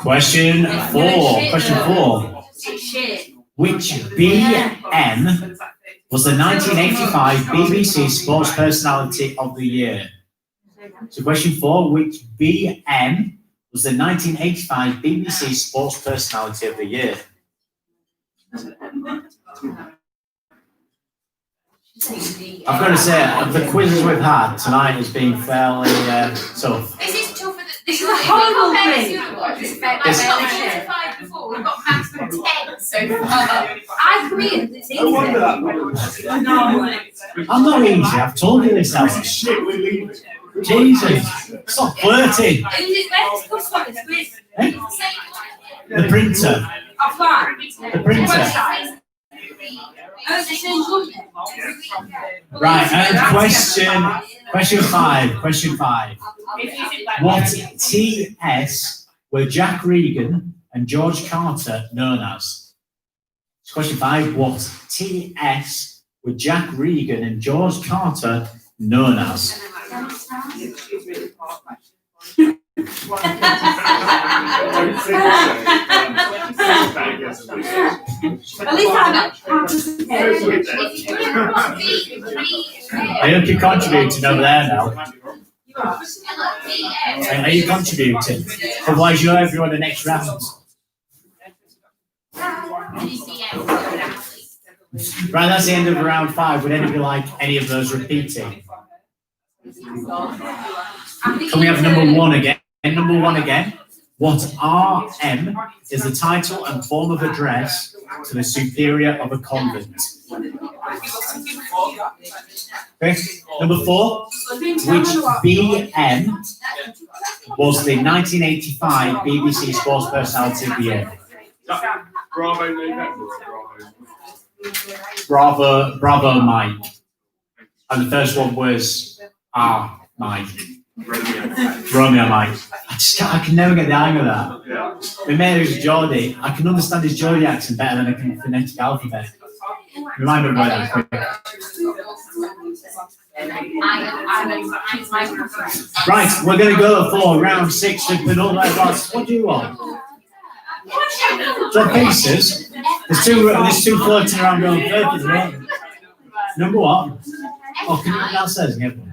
Question 4. Question 4. Which BM was the 1985 BBC Sports Personality of the Year? So question 4, which BM was the 1985 BBC Sports Personality of the Year? I've got to say, of the quizzes we've had, tonight has been fairly tough. This is tougher than This is a horrible thing. We've got 5 before, we've got maximum 10 so far. I agree. It's easy. No wonder that. I'm not easy, I've told you this, Alan. Shit, we leave it. Jesus, stop flirting. Who's it best to discuss this with? Eh? The printer. Offline. The printer. Oh, it's the same company. Right, and question five. What TS were Jack Regan and George Carter known as? Question 5. What TS were Jack Regan and George Carter known as? At least I I hope you're contributing over there now. Are you contributing? Otherwise, you're over on the next round. Right, that's the end of round 5. Would anybody like any of those repeating? Can we have number 1 again? Number 1 again. What RM is the title and form of address to the superior of a convent? Okay. Number 4. Which BM was the 1985 BBC Sports Personality of the Year? Bravo Mike. And the first one was Mike. Romeo Mike. I can never get the hang of that. My mate who's Geordie, I can understand his Geordie accent better than I can the phonetic alphabet. Remind me about that quick. Right, we're going to go for round 6 with penultimate advice. What do you want? Drop pieces. There's two floating around going perfect, right? Number what? Oh, can you read that says again?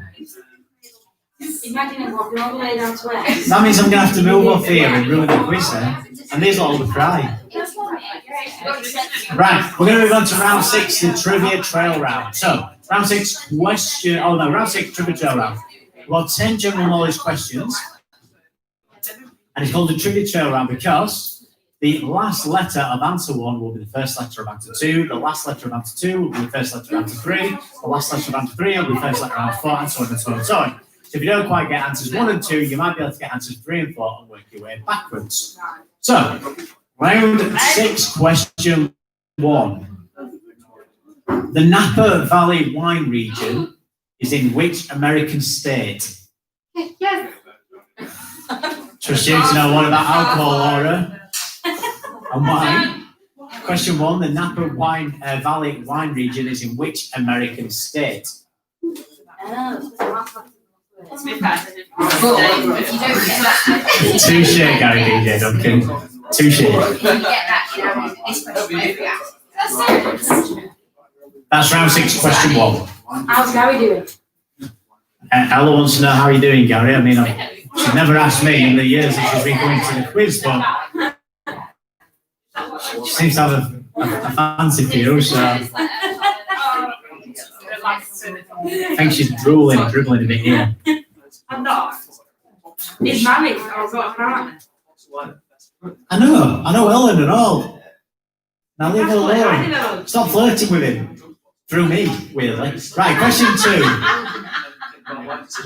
Imagine it walking all the way down to where? That means I'm going to have to move off here and ruin the quiz then. And these all will cry. Right, we're going to move on to round 6, the trivia trail round. So, round 6 round 6 trivia trail round. We've got 10 general knowledge questions. And it's called the trivia trail round because the last letter of answer 1 will be the first letter of answer 2. The last letter of answer 2 will be the first letter of answer 3. The last letter of answer 3 will be the first letter of answer 4, and so on and so on and so on. So if you don't quite get answers 1 and 2, you might be able to get answers 3 and 4 and work your way backwards. So, round 6, question 1. The Napa Valley wine region is in which American state? Yes. Trust you to know what about alcohol, Laura? And why? Question 1. The Napa Valley wine region is in which American state? If you don't get that, Touche, Gary DJ Duncan. Touche. if you get that, you know, this question. That's round 6, question 1. How's Gary doing? Ella wants to know how you're doing, Gary. I mean, she's never asked me in the years that she's been going to the quiz, but she seems to have a fancy for you, so I think she's dribbling a bit here. I'm not. He's married. I've got a partner. I know Ellen and all. Now leave her alone. Stop flirting with him. Through me, weirdly. Right, question 2.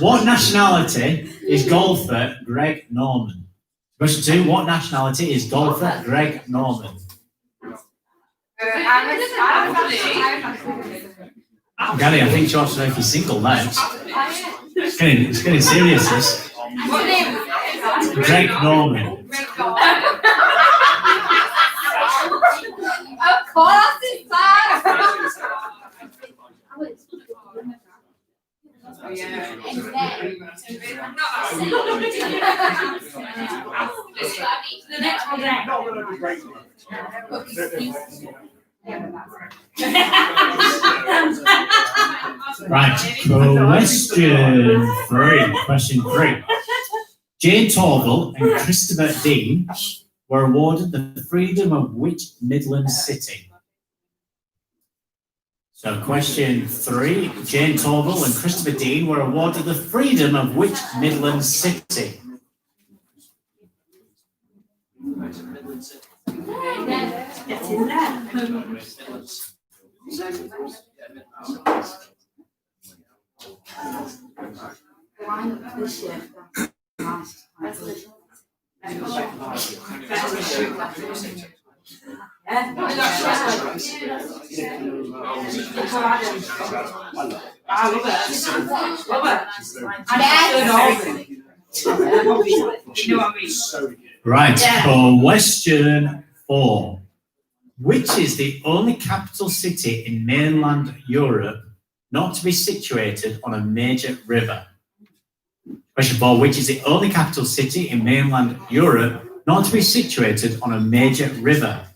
What nationality is golfer Greg Norman? Question 2. What nationality is golfer Greg Norman? Gary, I think she wants to know if you're single next. It's getting serious, this. What name? Greg Norman. Of course it's that. The next one there. Right, question 3. Jane Torval and Christopher Dean were awarded the freedom of which Midland city? So question 3, Jane Torval and Christopher Dean were awarded the freedom of which Midland city? Get in there. Right, question 4. Which is the only capital city in mainland Europe not to be situated on a major river? Question 4. Which is the only capital city in mainland Europe not to be situated on a major river?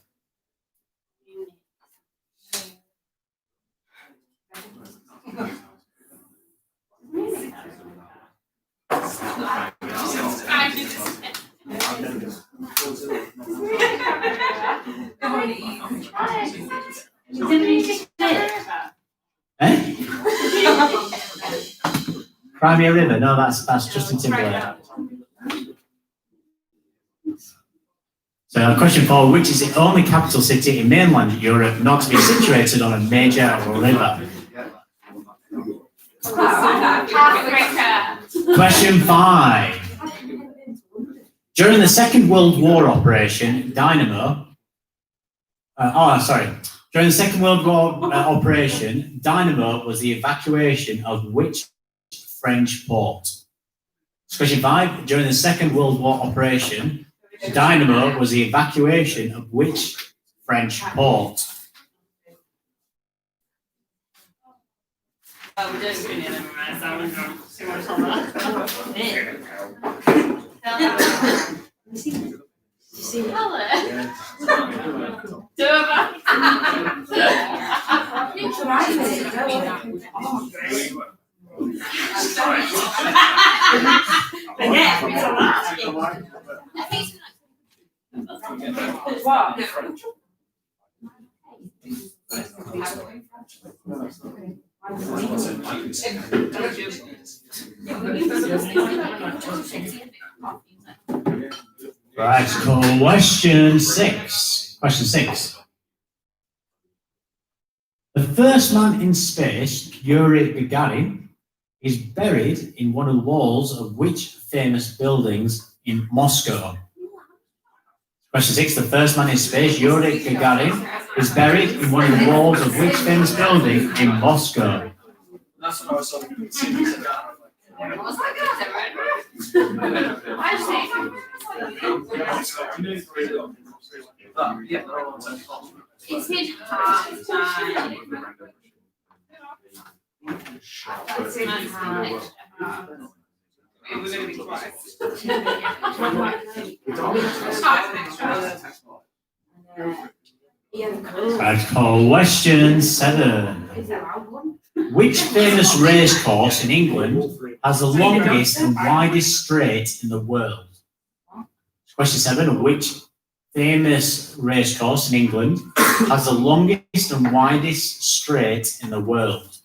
Eh? Crimea River? No, that's Justin Timberlake. So question 4, which is the only capital city in mainland Europe not to be situated on a major river? Question 5. During the Second World War operation, During the Second World War operation, Dynamo was the evacuation of which French port? Question 5. During the Second World War operation, Dynamo was the evacuation of which French port? Right, question 6. Question 6. The first man in space, Yuri Gagarin, is buried in one of the walls of which famous buildings in Moscow? Question 6. The first man in space, Yuri Gagarin, is buried in one of the walls of which famous building in Moscow? That's what I was talking It's in half time. It's in half. We're going to be quiet. Right, question 7. Which famous racecourse in England has the longest and widest straight in the world? Question 7. Which famous racecourse in England has the longest and widest straight in the world?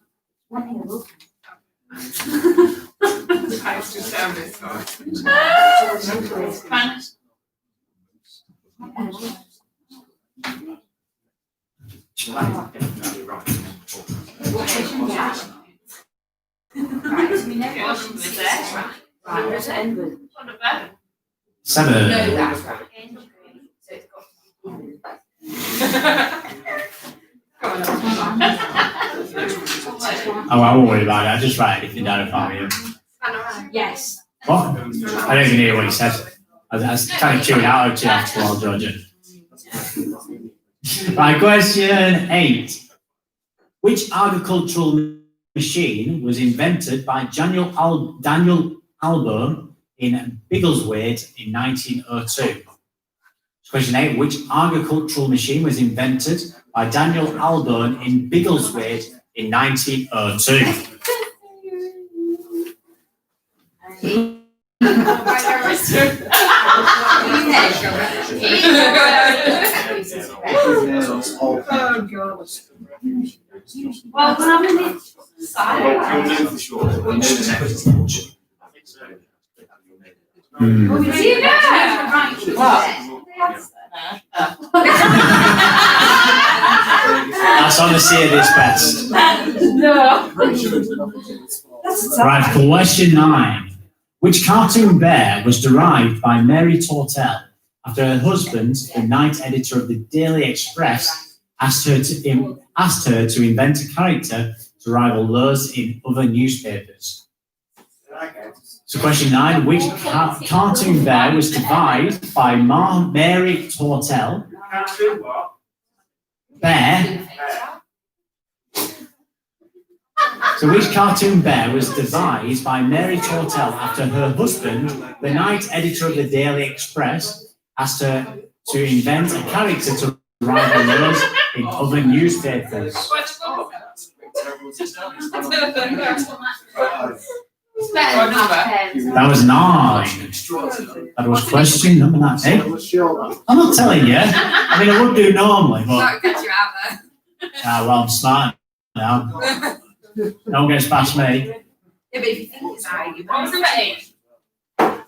Seven. No, that's right. So it's got. Oh, I won't worry about it. I'll just write anything down if I you. Yes. What? I don't even hear what he said. I was kind of chewing out of you after a while, Georgia. Right, question 8. Which agricultural machine was invented by Daniel Alburn in Biggleswade in 1902? Question 8. Which agricultural machine was invented by Daniel Alburn in Biggleswade in 1902? Well, when I'm in the That's honestly it is best. No. Right, question 9. Which cartoon bear was derived by Mary Tortel after her husband, the night editor of the Daily Express, asked her to invent a character to rival those in other newspapers. So question 9, which cartoon bear was devised by Mary Tortel? Bear. So which cartoon bear was devised by Mary Tortel after her husband, the night editor of the Daily Express, asked her to invent a character to rival those in other newspapers? That was 9. That was question number 9. Hey, I'm not telling you. I mean, I would do normally, but. Well, I'm smart now. No one gets past me. Yeah, but if you think it's right, you What was number 8? Oh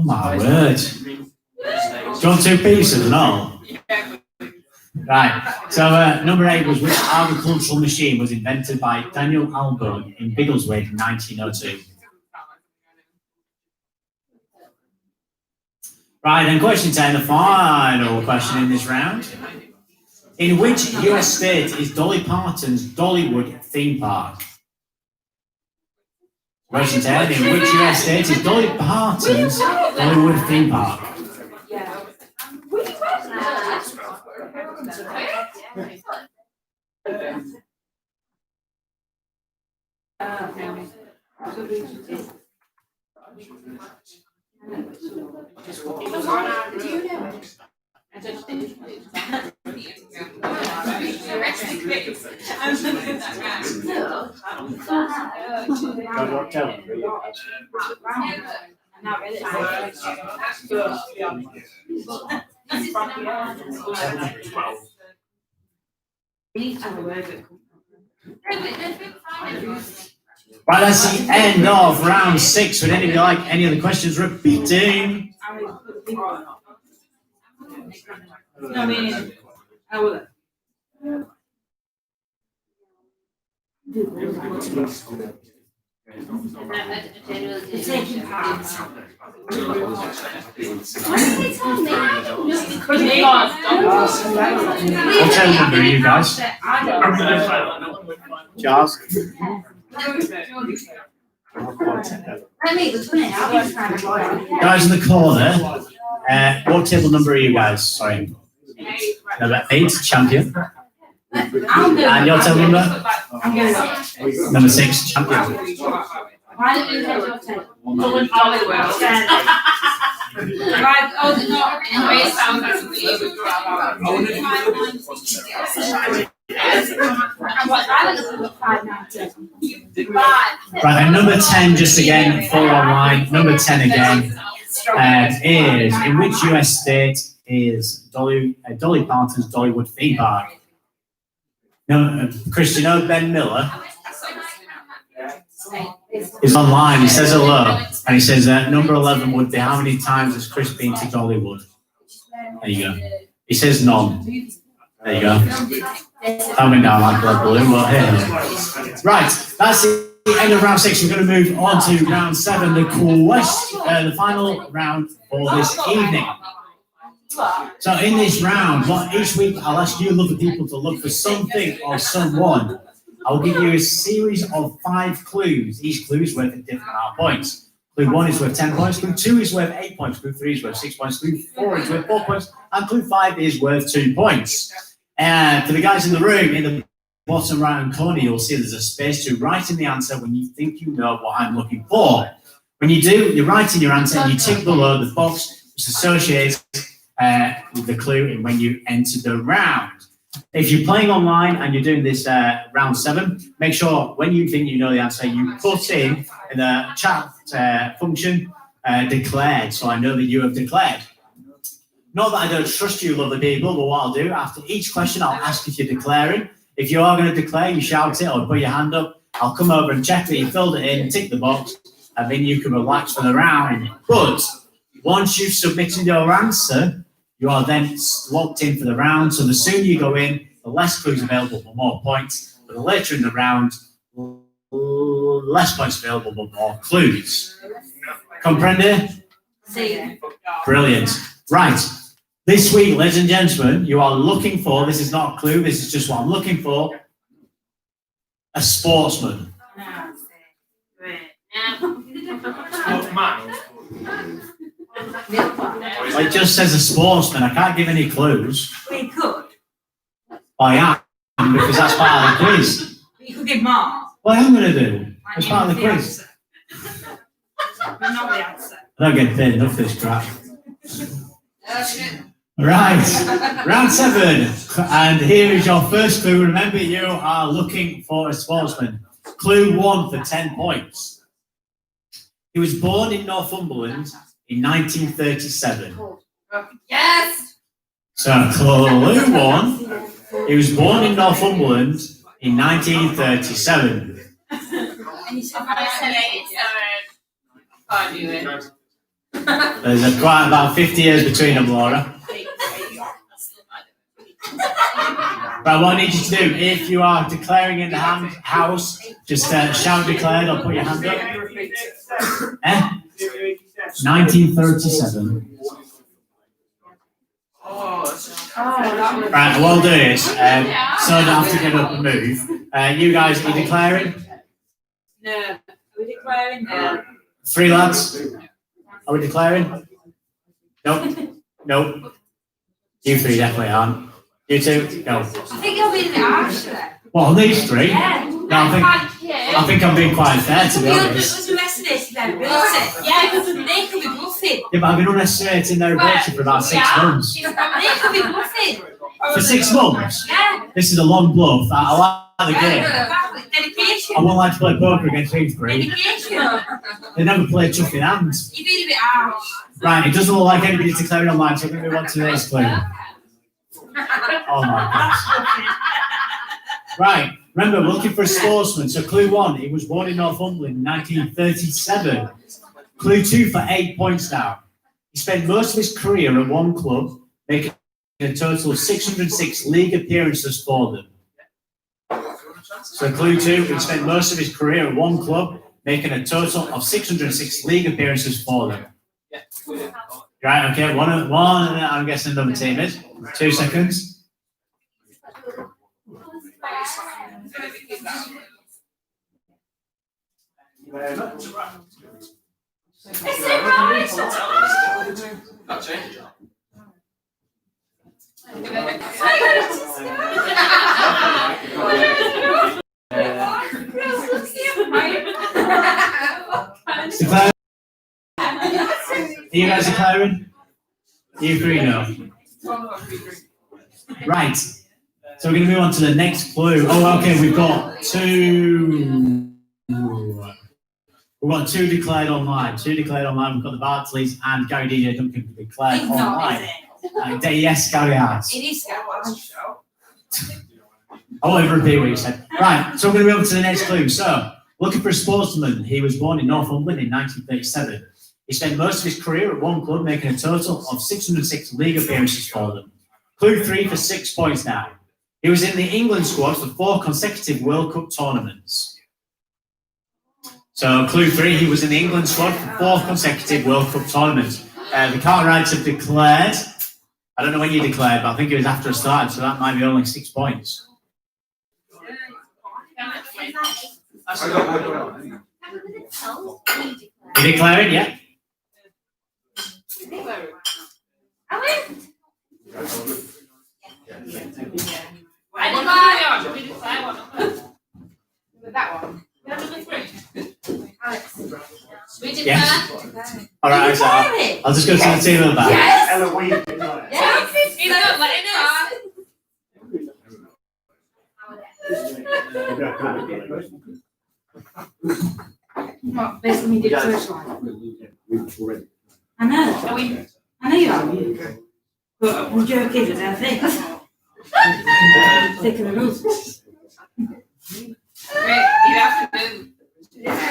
my word. Do you want 2 pieces and all? Right. So number 8 was which agricultural machine was invented by Daniel Alberg in Biggleswade in 1902? Right, and question 10, the final question in this round. In which US state is Dolly Parton's Dollywood theme park? Question 10, in which US state is Dolly Parton's Dollywood theme park? Right, that's the end of round 6. Would anybody like any other questions repeating? I mean, I will. taking parts. What time number are you guys? Charles? Guys in the corner, what table number are you guys? Sorry. Number 8, champion. And your table number? Number 6, champion. Why don't you have your table? Right, oh, no, anyway, sounds Right, and number 10, just again, for online. Number 10 again is in which US state is Dolly Parton's Dollywood theme park? No, Christian Ben Miller is online. He says hello, and he says number 11 would be how many times has Chris been to Dollywood? There you go. He says none. There you go. Coming down like blood balloon. Well, here. Right, that's the end of round 6. We're going to move on to round 7, the final round for this evening. So in this round, each week I'll ask you lovely people to look for something or someone. I'll give you a series of 5 clues. Each clue is worth a different amount of points. Clue 1 is worth 10 points. Clue 2 is worth 8 points. Clue 3 is worth 6 points. Clue 4 is worth 4 points. And clue 5 is worth 2 points. And for the guys in the room, in the bottom right-hand corner, you'll see there's a space to write in the answer when you think you know what I'm looking for. When you do, you write in your answer and you tick below the box which associates with the clue and when you enter the round. If you're playing online and you're doing this round 7, make sure when you think you know the answer, you put in the chat function declared, so I know that you have declared. Not that I don't trust you, lovely people, but what I'll do, after each question, I'll ask if you're declaring. If you are going to declare, you shout it or put your hand up. I'll come over and check that you filled it in, tick the box, and then you can relax for the round. But once you've submitted your answer, you are then locked in for the round. So the sooner you go in, the less clues available for more points. But the later in the round, less points available but more clues. Comprende? See. Brilliant. Right. This week, ladies and gentlemen, you are looking for, this is not a clue, this is just what I'm looking for, a sportsman. Well, it just says a sportsman. I can't give any clues. We could. I am, because that's part of the quiz. You could give more. What am I going to do? It's part of the quiz. But not the answer. I don't get paid enough for this crap. Right, round 7. And here is your first clue. Remember, you are looking for a sportsman. Clue 1 for 10 points. He was born in Northumberland in 1937. Yes. So, clue 1. He was born in Northumberland in 1937. And you said 78, so I knew it. There's quite about 50 years between them, Laura. Right, what I need you to do, if you are declaring in the house, just shout declared or put your hand up. 1937. Right, what I'll do is, so I don't have to get up and move. You guys, are you declaring? No. Are we declaring no? 3 lads? Are we declaring? Nope. Nope. You 3 definitely aren't. You 2? No. I think you're being a bit harsh there. Well, these 3? Yeah. No, I think I'm being quite fair, to be honest. Was underestimating their ability. Yeah, because they could be bluffing. Yeah, but I've been underestimating their ability for about 6 months. They could be bluffing. For 6 months? Yeah. This is a long bluff. I like the game. Dedication. I won't like to play poker against these 3. Dedication. They never play chuff in hand. You're being a bit harsh. Right, it doesn't look like anybody's declaring online, so we're going to move on to the next clue. Oh my gosh. Right, remember, we're looking for a sportsman. So clue 1, he was born in Northumberland in 1937. Clue 2 for 8 points now. He spent most of his career at one club, making a total of 606 league appearances for them. So clue 2, he spent most of his career at one club, making a total of 606 league appearances for them. Right, okay, one, I'm guessing another team is. 2 seconds. Declare. Are you guys declaring? You 3 no. Right. So we're going to move on to the next clue. Oh, okay, we've got 2. We've got 2 declared online. 2 declared online. We've got the Bartleys and Gary DJ Duncan declared It's online. not, is it? Yes, Gary has. It is scary. I won't even repeat what you said. Right, so we're going to move on to the next clue. So, looking for a sportsman. He was born in Northumberland in 1937. He spent most of his career at one club, making a total of 606 league appearances for them. Clue 3 for 6 points now. He was in the England squad for 4 consecutive World Cup tournaments. So, clue 3, he was in the England squad for 4 consecutive World Cup tournaments. The Cartwrights have declared. I don't know when you declared, but I think it was after a start, so that might be only 6 points. You declaring, yeah? That one. Yes. All right, so I'll just go to the team at the back. Yes. Eloise. Yes. He's not letting us. What? Basically, we did the first one. I know. I know you are. But we're joking with our things. Taking the rules. Wait, you have to move. Yeah.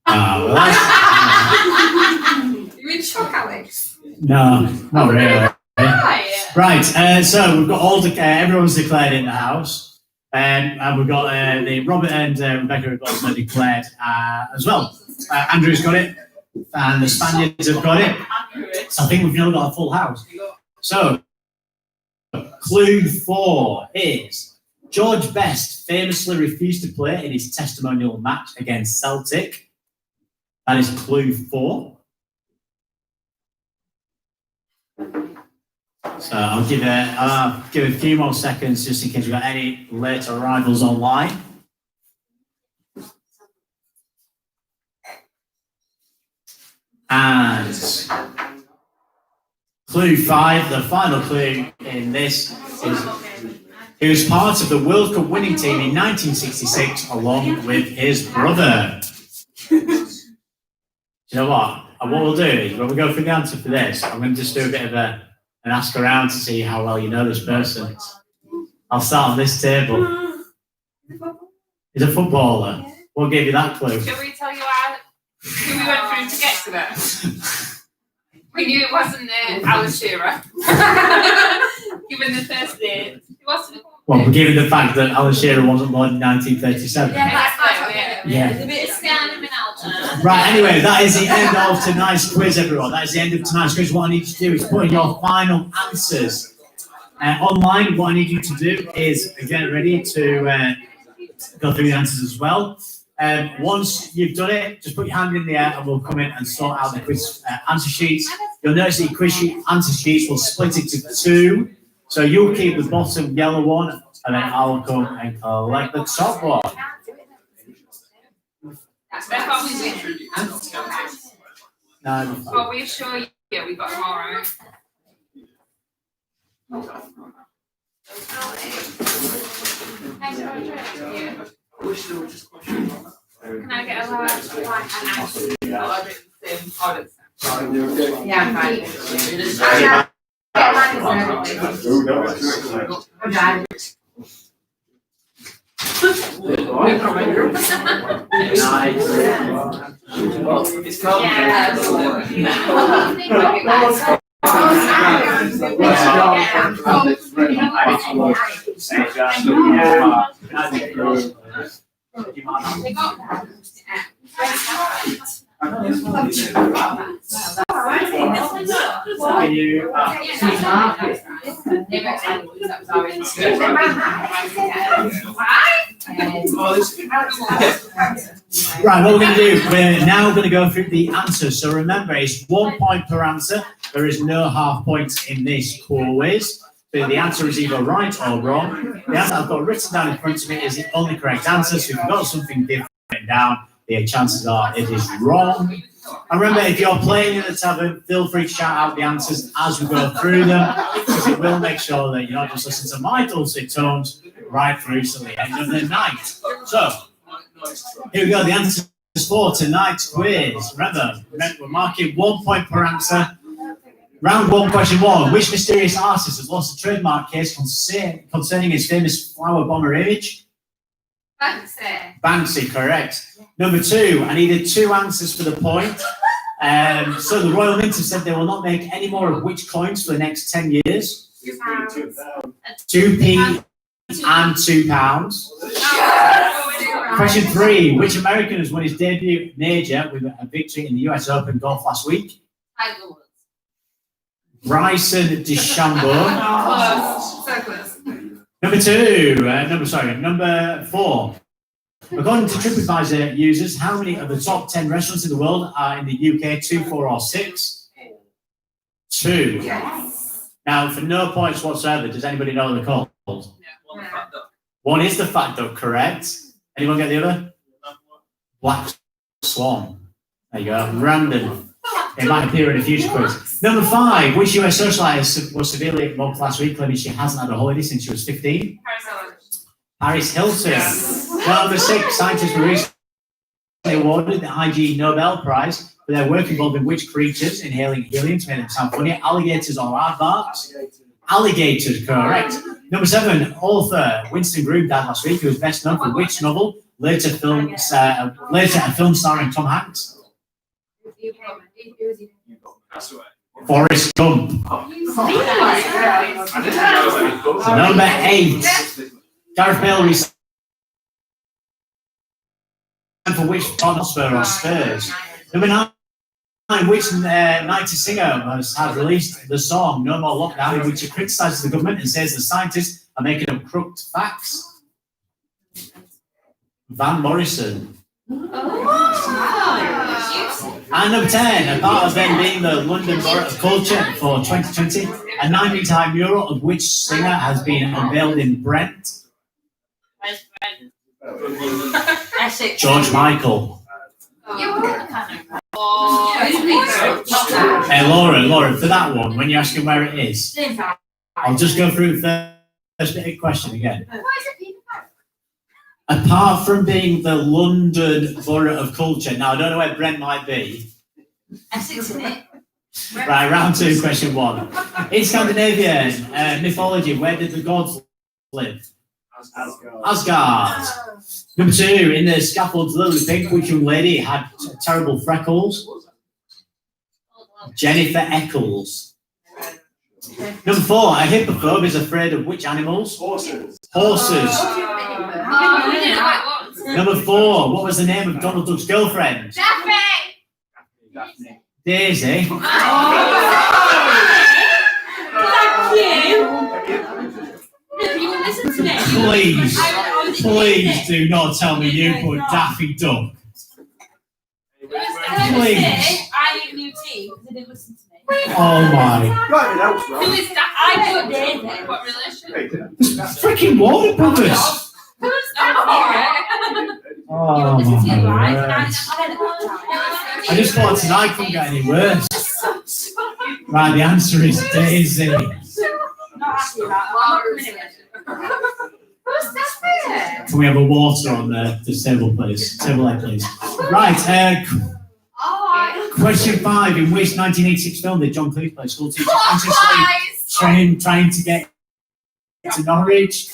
Well, that's, You're in shock, Alex. no, not really. Right. Right, so we've got everyone's declared in the house, and we've got the Robert and Rebecca have also declared as well. Andrew's got it, and the Spaniards have got it. So I think we've now got a full house. So, clue 4 is George Best famously refused to play in his testimonial match against Celtic. That is clue 4. So I'll give a few more seconds just in case we've got any late arrivals online. And clue 5, the final clue in this is he was part of the World Cup winning team in 1966 along with his brother. Do you know what? And what we'll do is when we go through the answer for this, I'm going to just do a bit of an ask around to see how well you know this person. I'll start on this table. He's a footballer. What gave you that clue? Shall we tell you who we went through to get to that? We knew it wasn't Alan Shearer. Given the first name. It wasn't. Well, given the fact that Alan Shearer wasn't born in 1937. Yeah, that's right. Yeah. It's a bit scanning out. Right, anyway, that is the end of tonight's quiz, everyone. That is the end of tonight's quiz. What I need you to do is put in your final answers. Online, what I need you to do is get ready to go through the answers as well. Once you've done it, just put your hand in the air and we'll come in and sort out the quiz answer sheets. You'll notice the quiz sheet answer sheets will split into 2. So you'll keep the bottom yellow one and then I'll come and collect the top one. That's what we did. No, Well, we're sure we got them all right. Can I get a large Yeah, I'm fine. Right, what we're going to do, we're now going to go through the answers. So remember, it's 1 point per answer. There is no half points in this quiz. So the answer is either right or wrong. The answer I've got written down in front of me is the only correct answer. So if you've got something different written down, the chances are it is wrong. And remember, if you're playing in the tavern, feel free to shout out the answers as we go through them, because it will make sure that you're not just listening to my dulcet tones right through to the end of the night. So, here we go, the answers for tonight's quiz. Remember, we're marking 1 point per answer. Round 1, question 1. Which mysterious artist has lost a trademark case concerning his famous flower bomber image? Banksy. Banksy, correct. Number 2, I needed 2 answers for the point. So the Royal Mint have said they will not make any more of which coins for the next 10 years? 2p and £2. Question 3, which American has won his debut major with a victory in the US Open golf last week? Bryson DeChambeau. Number 4. According to TripAdvisor users, how many of the top 10 restaurants in the world are in the UK? 2, 4, or 6? 2. Yes. Now, for no points whatsoever, does anybody know what they're called? One is the Fat Duck, correct? Anyone get the other? Black Swan. There you go. Random. It might appear in a future quiz. Number 5. Which US socialite was severely mobbed last week, claiming she hasn't had a holiday since she was 15? Paris Hilton. Yes. Number 6. Scientists were recently awarded the IG Nobel Prize for their work involving which creatures inhaling helium to make them sound funny? Alligators or aardvarks? Alligators, correct. Number 7. Author Winston Groom died last week. He was best known for which novel? Later a film starring Tom Hanks. Forrest Gump. Number 8. Gareth Bale resigned for which Hotspur or Spurs? Number 9. which Nighty Singer has released the song No More Lockdown, in which he criticises the government and says the scientists are making up crooked facts? Van Morrison. And number 10, a part of them being the London Borough of Culture for 2020, a 9-metre high mural of which singer has been unveiled in Brent? Essex. George Michael. Hey, Laura, for that one, when you're asking where it is, I'll just go through the first bit of question again. Apart from being the London Borough of Culture, now I don't know where Brent might be. Essex, isn't it? Right, round 2, question 1. In Scandinavian mythology, where did the gods live? Asgard. Number 2, in the Scaffold's Lily Pink, which young lady had terrible freckles? Jennifer Eccles. Number 4, a hippophobe is afraid of which animals? Horses. Horses. Number 4, what was the name of Donald Duck's girlfriend? Daisy. Thank you. No, you will listen to me. Please do not tell me you put Daffy Duck. Please. I didn't knew tea because they didn't listen to me. Oh my. Driving elsewhere. Who is that? I put David. What relation? Freaking Warner Brothers. Who's that? Oh You will listen to your my life. word. I I just thought tonight couldn't get any worse. Right, the answer is Daisy. not happy about that. Can we have a water on the table, please? Table A, please. Right, question 5. In which 1986 film did John Cleese play school teacher anxiously trying to get to Norwich?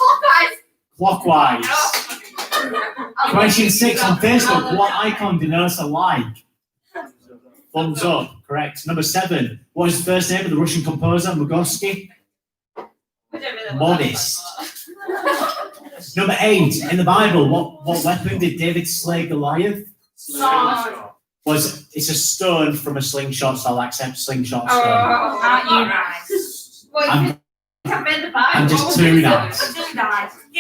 Clockwise. Question 6. On Facebook, what icon denotes a like? Thumbs up, correct. Number 7. What is the first name of the Russian composer, Mugorsky? Modest. Number 8. In the Bible, what weapon did David slay Goliath? It's a stone from a slingshot, so I'll accept slingshot stone. Aren't you nice? I'm just too nice.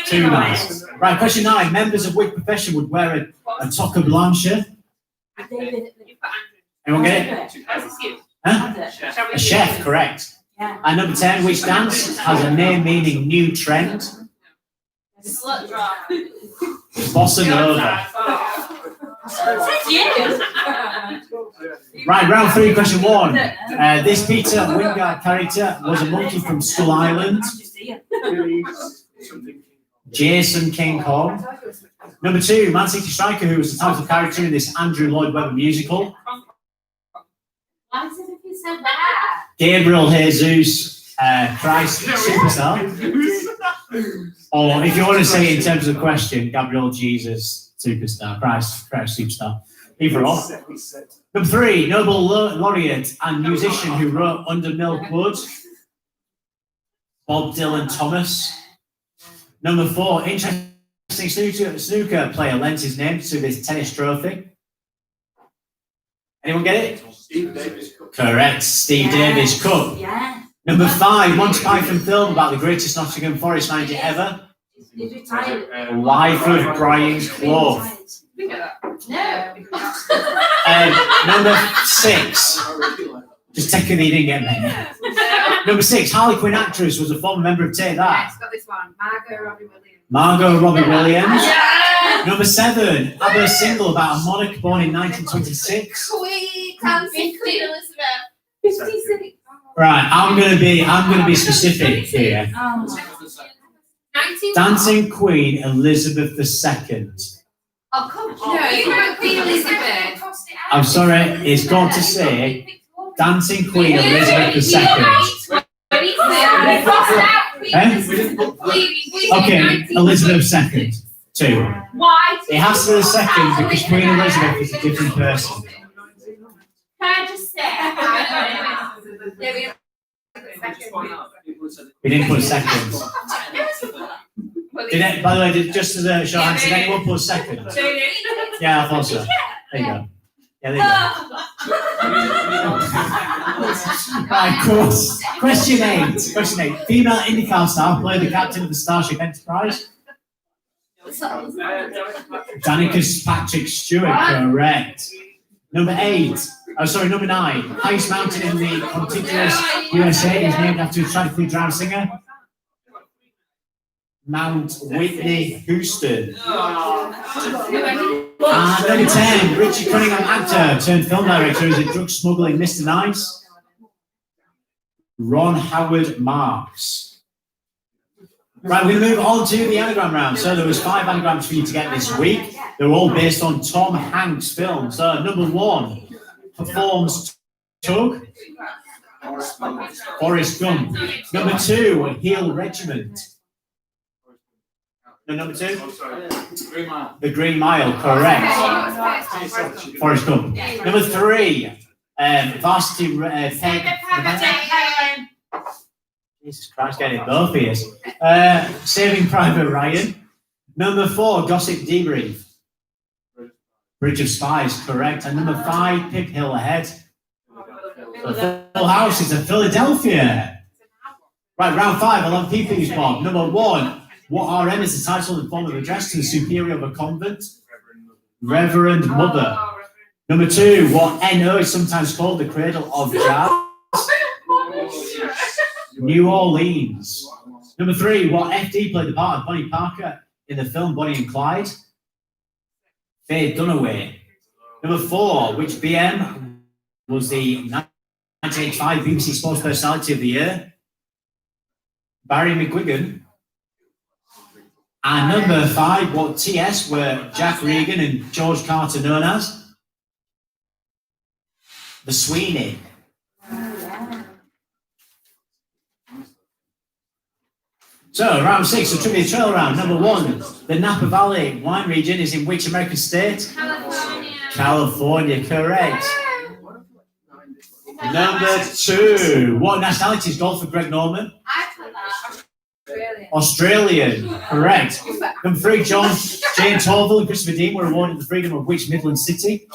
Too nice. Right, question 9. Members of which profession would wear a toque blanche? David. Anyone get it? Huh? Huh? A chef, correct. Yeah. And number 10, which dance has a name meaning new trend? Bossa Nova. Right, round 3, question 1. This Peter Wingard character was a monkey from Skull Island. Jason King Kong. Number 2, Man City striker who was the title character in this Andrew Lloyd Webber musical. Why is it if you said that? Gabriel Jesus Christ Superstar. Or if you want to say it in terms of the question, Gabriel Jesus Superstar, Christ Superstar. Either or. Number 3, Nobel laureate and musician who wrote Under Milk Wood. Bob Dylan Thomas. Number 4, interesting snooker player lends his name to this tennis trophy. Anyone get it? Steve Davis Cup. Correct, Steve Davis Cup. Yeah. Number 5, Monty Python film about the greatest Nottingham Forest manager ever. He's retired. Life of Brian Clough. No. Number 6, just checking that you didn't get many. Number 6, Harley Quinn actress was a former member of Take That. Got this one. Margot Robbie Williams. Margot Robbie Williams. Yeah. Number 7, ABBA single about a monarch born in 1926. Queen Elizabeth. 56. Right, I'm gonna be specific here. Oh. Dancing Queen Elizabeth II. Oh, come on. No, you wrote Queen Elizabeth. I'm sorry, it's got to say Dancing Queen Elizabeth II. Okay, Elizabeth II. 2. Why? It has to be the second because Queen Elizabeth is a different person. Can I just say? We didn't put a second. By the way, just as a show of hands, did anyone put a second? Yeah, I thought so. There you go. Yeah, there you go. Right, course. Question 8. Question 8. Female IndyCar star played the captain of the Starship Enterprise. Danica Patrick Stewart, correct. Number 9. Highest mountain in the contiguous USA is named after a tragically drowned singer. Mount Whitney Houston. And number 10, Richie Cunningham, actor turned film director, is a drug smuggling Mr. Nice. Ron Howard Marks. Right, we're going to move on to the anagram round. So there was 5 anagrams for you to get this week. They're all based on Tom Hanks films. So number 1, performs Tug. Forrest Gump. Number 2, Heel Regiment. No, number 2? The Green Mile, correct. Forrest Gump. Number 3, Varsity Jesus Christ, getting both ears. Saving Private Ryan. Number 4, Gossip Debrief. Bridge of Spies, correct. And number 5, Pip Hill Ahead. Full House is in Philadelphia. Right, round 5, 11 people use Bob. Number 1, what RM is the title and form of address to the superior of a convent? Reverend Mother. Number 2, what NO is sometimes called the cradle of jazz? New Orleans. Number 3, what FD played the part of Bonnie Parker in the film Bonnie and Clyde? Faye Dunaway. Number 4, which BM was the 1985 BBC Sports Personality of the Year? Barry McGuigan. And number 5, what TS were Jack Regan and George Carter known as? The Sweeney. So, round 6, the trivia trail round. Number 1, the Napa Valley wine region is in which American state? California. California, correct. Number 2, what nationality is golfer Greg Norman? I put that. Australian, correct. Number 3, Jane Torville and Christopher Dean were awarded the freedom of which Midland city?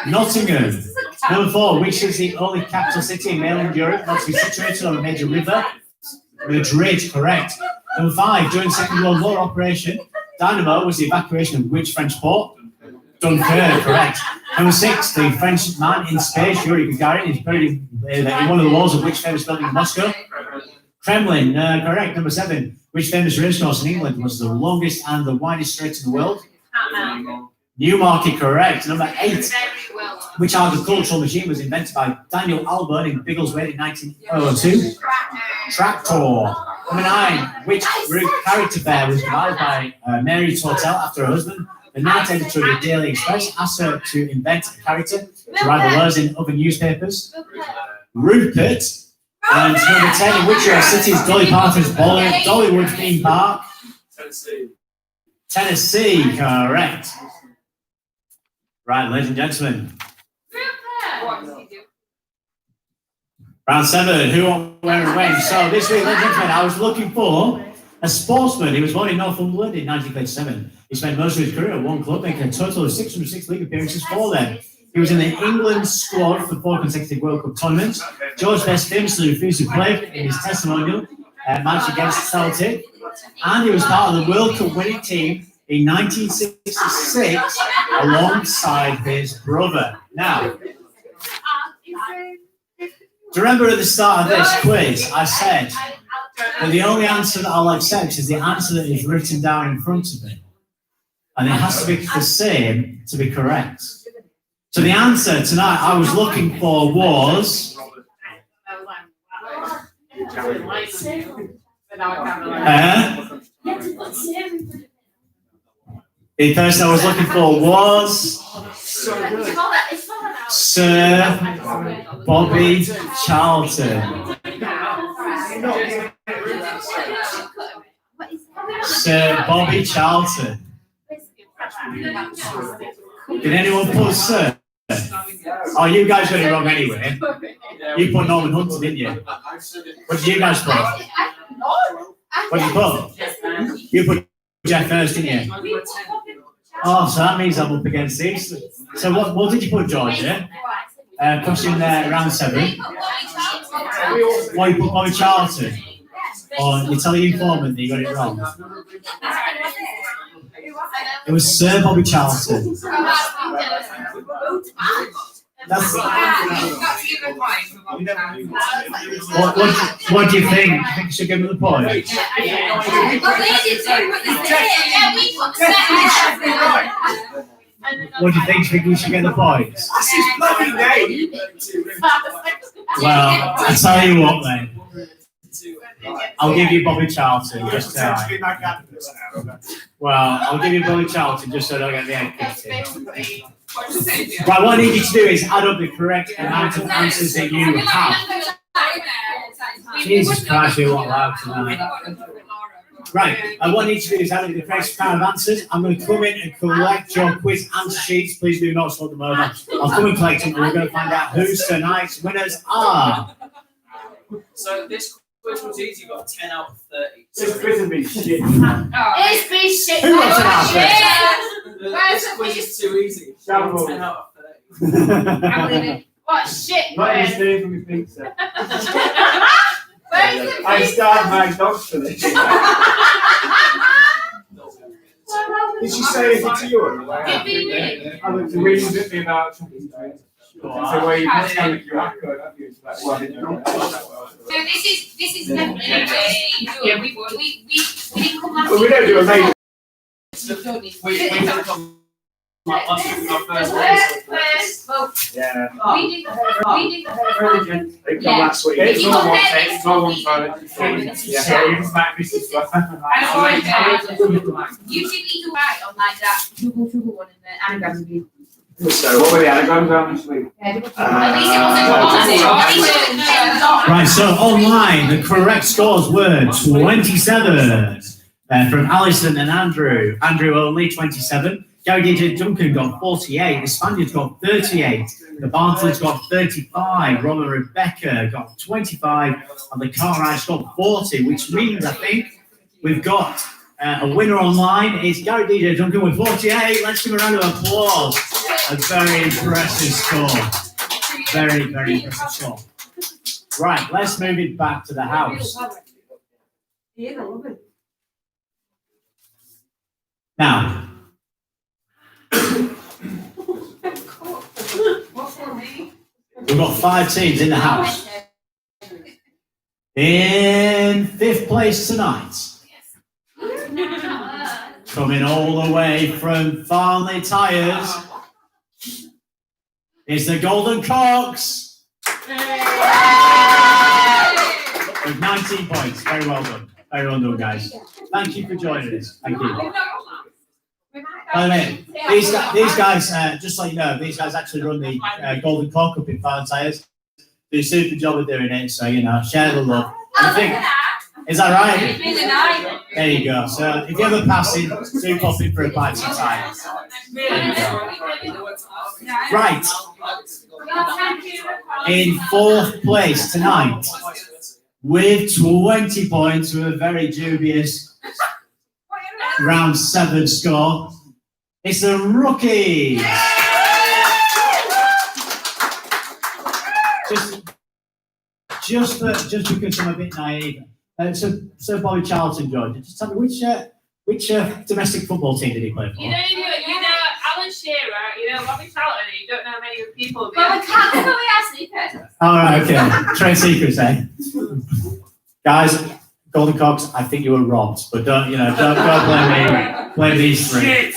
Nottingham. Number 4, which is the only capital city in mainland Europe not to be situated on a major river? Madrid, correct. Number 5, during the Second World War operation, Dynamo was the evacuation of which French port? Dunkirk, correct. Number 6, the French man in space, Yuri Gagarin, is buried in one of the walls of which famous building in Moscow? Kremlin, correct. Number 7, which famous racecourse in England was the longest and the widest straight in the world? Newmarket, correct. Number 8, which agricultural machine was invented by Daniel Albert in Biggleswade in 1902? Tractor. Number 9, which character bear was devised by Mary Tortel after her husband? The night editor of the Daily Express asked her to invent a character to rival hers in other newspapers. Rupert. And number 10, in which city is Dolly Parton's Dollywood theme park? Tennessee, correct. Right, ladies and gentlemen. Round 7, who won, where, and when. So this week, ladies and gentlemen, I was looking for a sportsman. He was born in Northumberland in 1937. He spent most of his career at one club, making a total of 606 league appearances for them. He was in the England squad for 4 consecutive World Cup tournaments. George Best famously refused to play in his testimonial match against Celtic. And he was part of the World Cup winning team in 1966 alongside his brother. Now, do you remember at the start of this quiz, I said that the only answer that I'll accept is the answer that is written down in front of me. And it has to be the same to be correct. So the answer tonight I was looking for was... the person I was looking for was... Sir Bobby Charlton. Sir Bobby Charlton. Did anyone put Sir? Oh, you guys got it wrong anyway. You put Norman Hunter, didn't you? What did you guys put? What did you put? You put Jack Hurst, didn't you? Oh, so that means I'm up against these. So what did you put, George? Yeah? Pushing round 7. Why you put Bobby Charlton on? You tell the informant that you got it wrong. It was Sir Bobby Charlton. That's, what do you think? Do you think you should give him the point? What do you think? Do you think we should get the points? That's his bloody name. Well, I tell you what, then. I'll give you Bobby Charlton just tonight. Well, I'll give you Bobby Charlton just so I don't get the egg kicked in. Right, what I need you to do is add up the correct amount of answers that you have. Jesus Christ, you're not allowed tonight. Right, what I need to do is add up the correct amount of answers. I'm going to come in and collect your quiz answer sheets. Please do not swap them over. I'll come and collect them and we're going to find out who tonight's winners are. So this quiz was easy, you got 10 out of 30. This quiz has been shit. It's been shit. Who wants an answer? This quiz is too easy. Shambles. 10 out of 30. What shit? Not his name from his pizza. Where's the I starved my dogs for this. Did she say anything to you? Did we? I looked to read a bit about something. So where you must have your record, have you? So this is definitely yeah, we didn't come last But we don't do a main. We didn't come last week with our first one. Yeah. We did They come last week. It's It's all all one one thing. It's all one phone. Yeah. So you can back this as well. Usually you write on like that sugar one and the anagrams would be. So what were the anagrams on this week? At least it wasn't Right, so online, the correct scores were 27 from Alison and Andrew. Andrew only 27. Gary DJ Duncan got 48. The Spaniards got 38. The Bartlett's got 35. Rob and Rebecca got 25. And the Cartwrights got 40, which means I think we've got a winner online. It's Gary DJ Duncan with 48. Let's give him a round of applause. A very impressive score. Very, very impressive score. Right, let's move it back to the house. Now, we've got 5 teams in the house. In 5th place tonight, coming all the way from Farnley Tyres, is the Golden Cocks with 19 points. Very well done. Very well done, guys. Thank you for joining us. Thank you. By the way, these guys, just so you know, these guys actually run the Golden Cork up in Farnley Tyres. Do a super job of doing it, so, you know, share the love. And I think, is that right? There you go. So if you ever pass in, do pop in for a bite sometime. Right. In 4th place tonight, with 20 points, with a very dubious round 7 score, it's the Rookies. Just because I'm a bit naive. So Bobby Charlton, George, just tell me which domestic football team did he play for? You know Alan Shearer, you know Bobby Charlton, and you don't know many of the people. Well, we can't go away our secrets. All right, okay. Trade secrets, eh? Guys, Golden Cocks, I think you were robbed, but don't blame me. Blame these 3.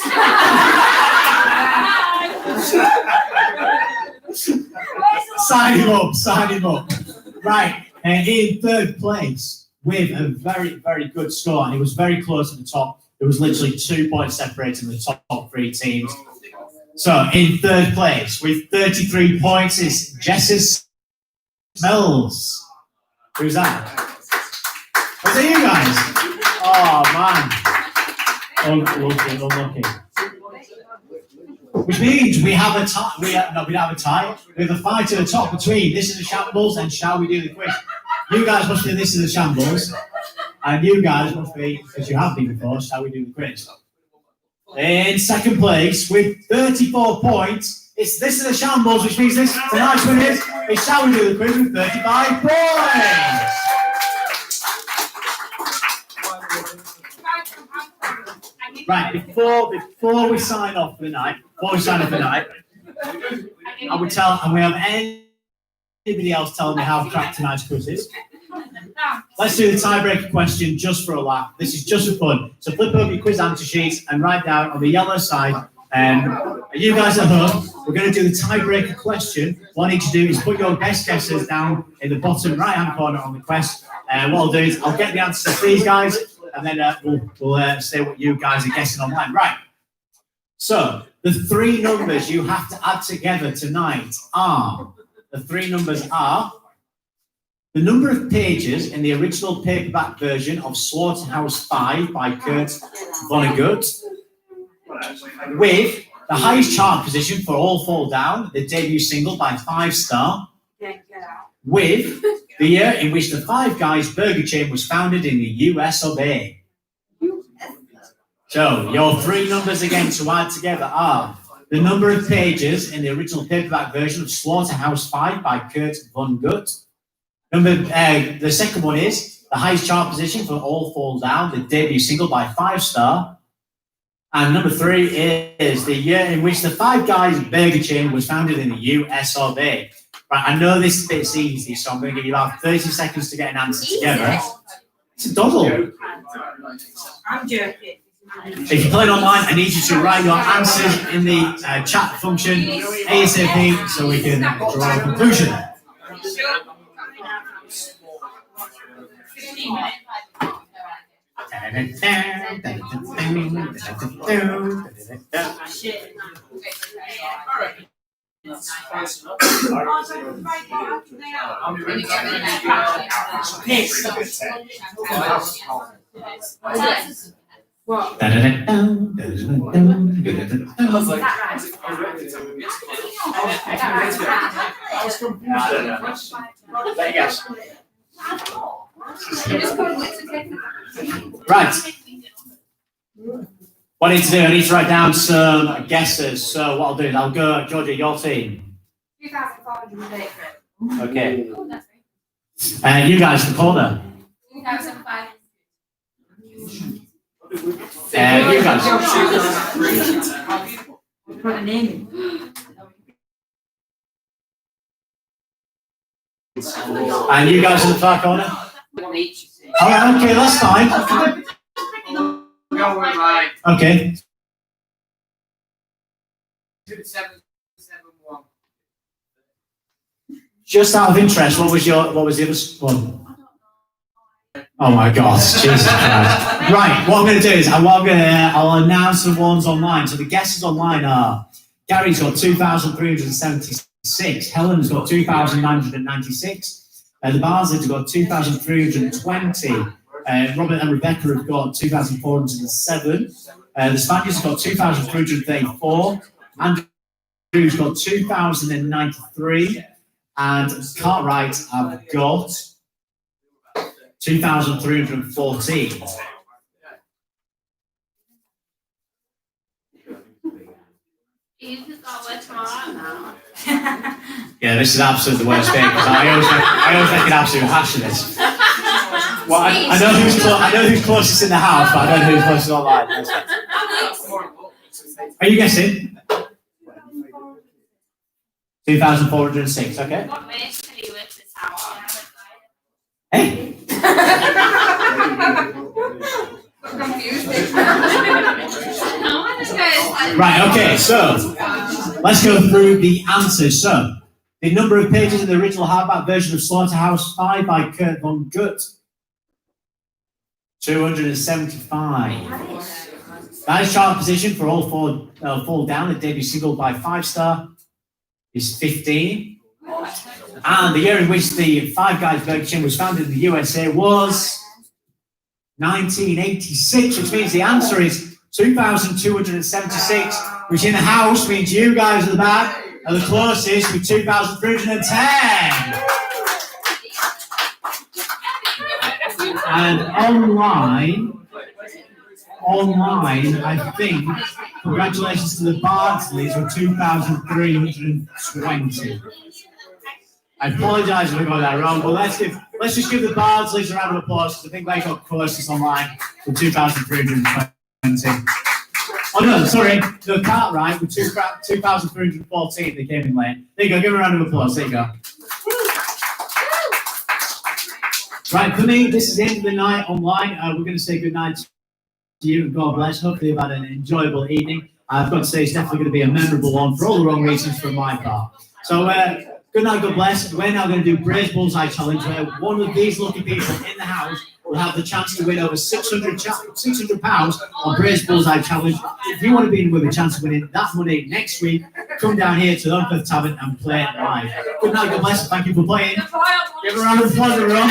Sign him up. Right, and in 3rd place with a very, very good score, and it was very close at the top. There was literally 2 points separating the top 3 teams. So in 3rd place with 33 points is Jess's Smells. Who's that? Was it you guys? Oh man, unlucky. Which means we have a tie. We don't have a tie. We have a fight at the top between This Is a Shambles and Shall We Do the Quiz. You guys must be This Is a Shambles, and you guys must be, because you have been before, Shall We Do the Quiz. In 2nd place with 34 points this is a shambles, which means tonight's winners is shall we do the quiz with 35 points. Right, before we sign off for the night, I would tell, and we have anybody else telling me how crap tonight's quiz is. Let's do the tiebreaker question just for a laugh. This is just for fun. So flip over your quiz answer sheets and write down on the yellow side. You guys at home, we're going to do the tiebreaker question. What I need to do is put your best guesses down in the bottom right-hand corner on the quest. What I'll do is I'll get the answers to these guys, and then we'll say what you guys are guessing online. Right. So the three numbers you have to add together tonight are the number of pages in the original paperback version of Slaughterhouse 5 by Kurt Vonnegut, with the highest chart position for All Fall Down, the debut single by Five Star, with the year in which the Five Guys burger chain was founded in the US of A. So your three numbers again to add together are the number of pages in the original paperback version of Slaughterhouse 5 by Kurt Vonnegut. The second one is the highest chart position for All Fall Down, the debut single by Five Star. And number three is the year in which the Five Guys burger chain was founded in the US of A. Right, I know this bit's easy, so I'm going to give you about 30 seconds to get an answer together. It's a doddle. I'm joking. If you're playing online, I need you to write your answers in the chat function ASAP so we can draw a conclusion. What? Right. What I need to do, I need to write down some guesses. So what I'll do is I'll go, Georgia, your team. 2,408. Okay. You guys in the corner. 2,500. You guys. Put a name in. And you guys in the far corner. All right, okay, that's fine. Okay. 771. Just out of interest, what was the other one? Oh my God, Jesus Christ. Right, what I'm going to do is I'll announce the ones online. So the guesses online are Gary's got 2,376, Helen's got 2,996, the Barsleys have got 2,320, Robert and Rebecca have got 2,407, the Spaniards have got 2,334, Andrew's got 2,093, and Cartwright have got 2,314. Yeah, this is absolutely the worst thing because I always make an absolute hash of this. Well, I know who's closest in the house, but I don't know who's closest online. Are you guessing? 2,406. Okay. What race can you live this house? Hey. Right, okay, so let's go through the answers. So, the number of pages in the original hardback version of Slaughterhouse 5 by Kurt Vonnegut, 275. That is chart position for All Fall Down, the debut single by Five Star, is 15. And the year in which the Five Guys burger chain was founded in the USA was 1986, which means the answer is 2,276, which in the house means you guys at the back are the closest with 2,310. And online, I think Congratulations to the Bards. These were 2,320. I apologise if I got that wrong, but let's just give the Bardsleys a round of applause because I think they got closest online for 2,320. Oh no, sorry, the Cartwright with 2,314. They came in late. There you go, give a round of applause. There you go. Right, for me, this is the end of the night online. We're going to say good night to you and God bless. Hopefully you've had an enjoyable evening. I've got to say it's definitely going to be a memorable one for all the wrong reasons from my part. So good night, God bless. We're now going to do Braised Bullseye Challenge, where one of these lucky people in the house will have the chance to win over £600 on Braised Bullseye Challenge. If you want to be with a chance of winning that money next week, come down here to the Holmfirth Tavern and play it live. Good night, God bless. Thank you for playing. Give a round of applause, everyone.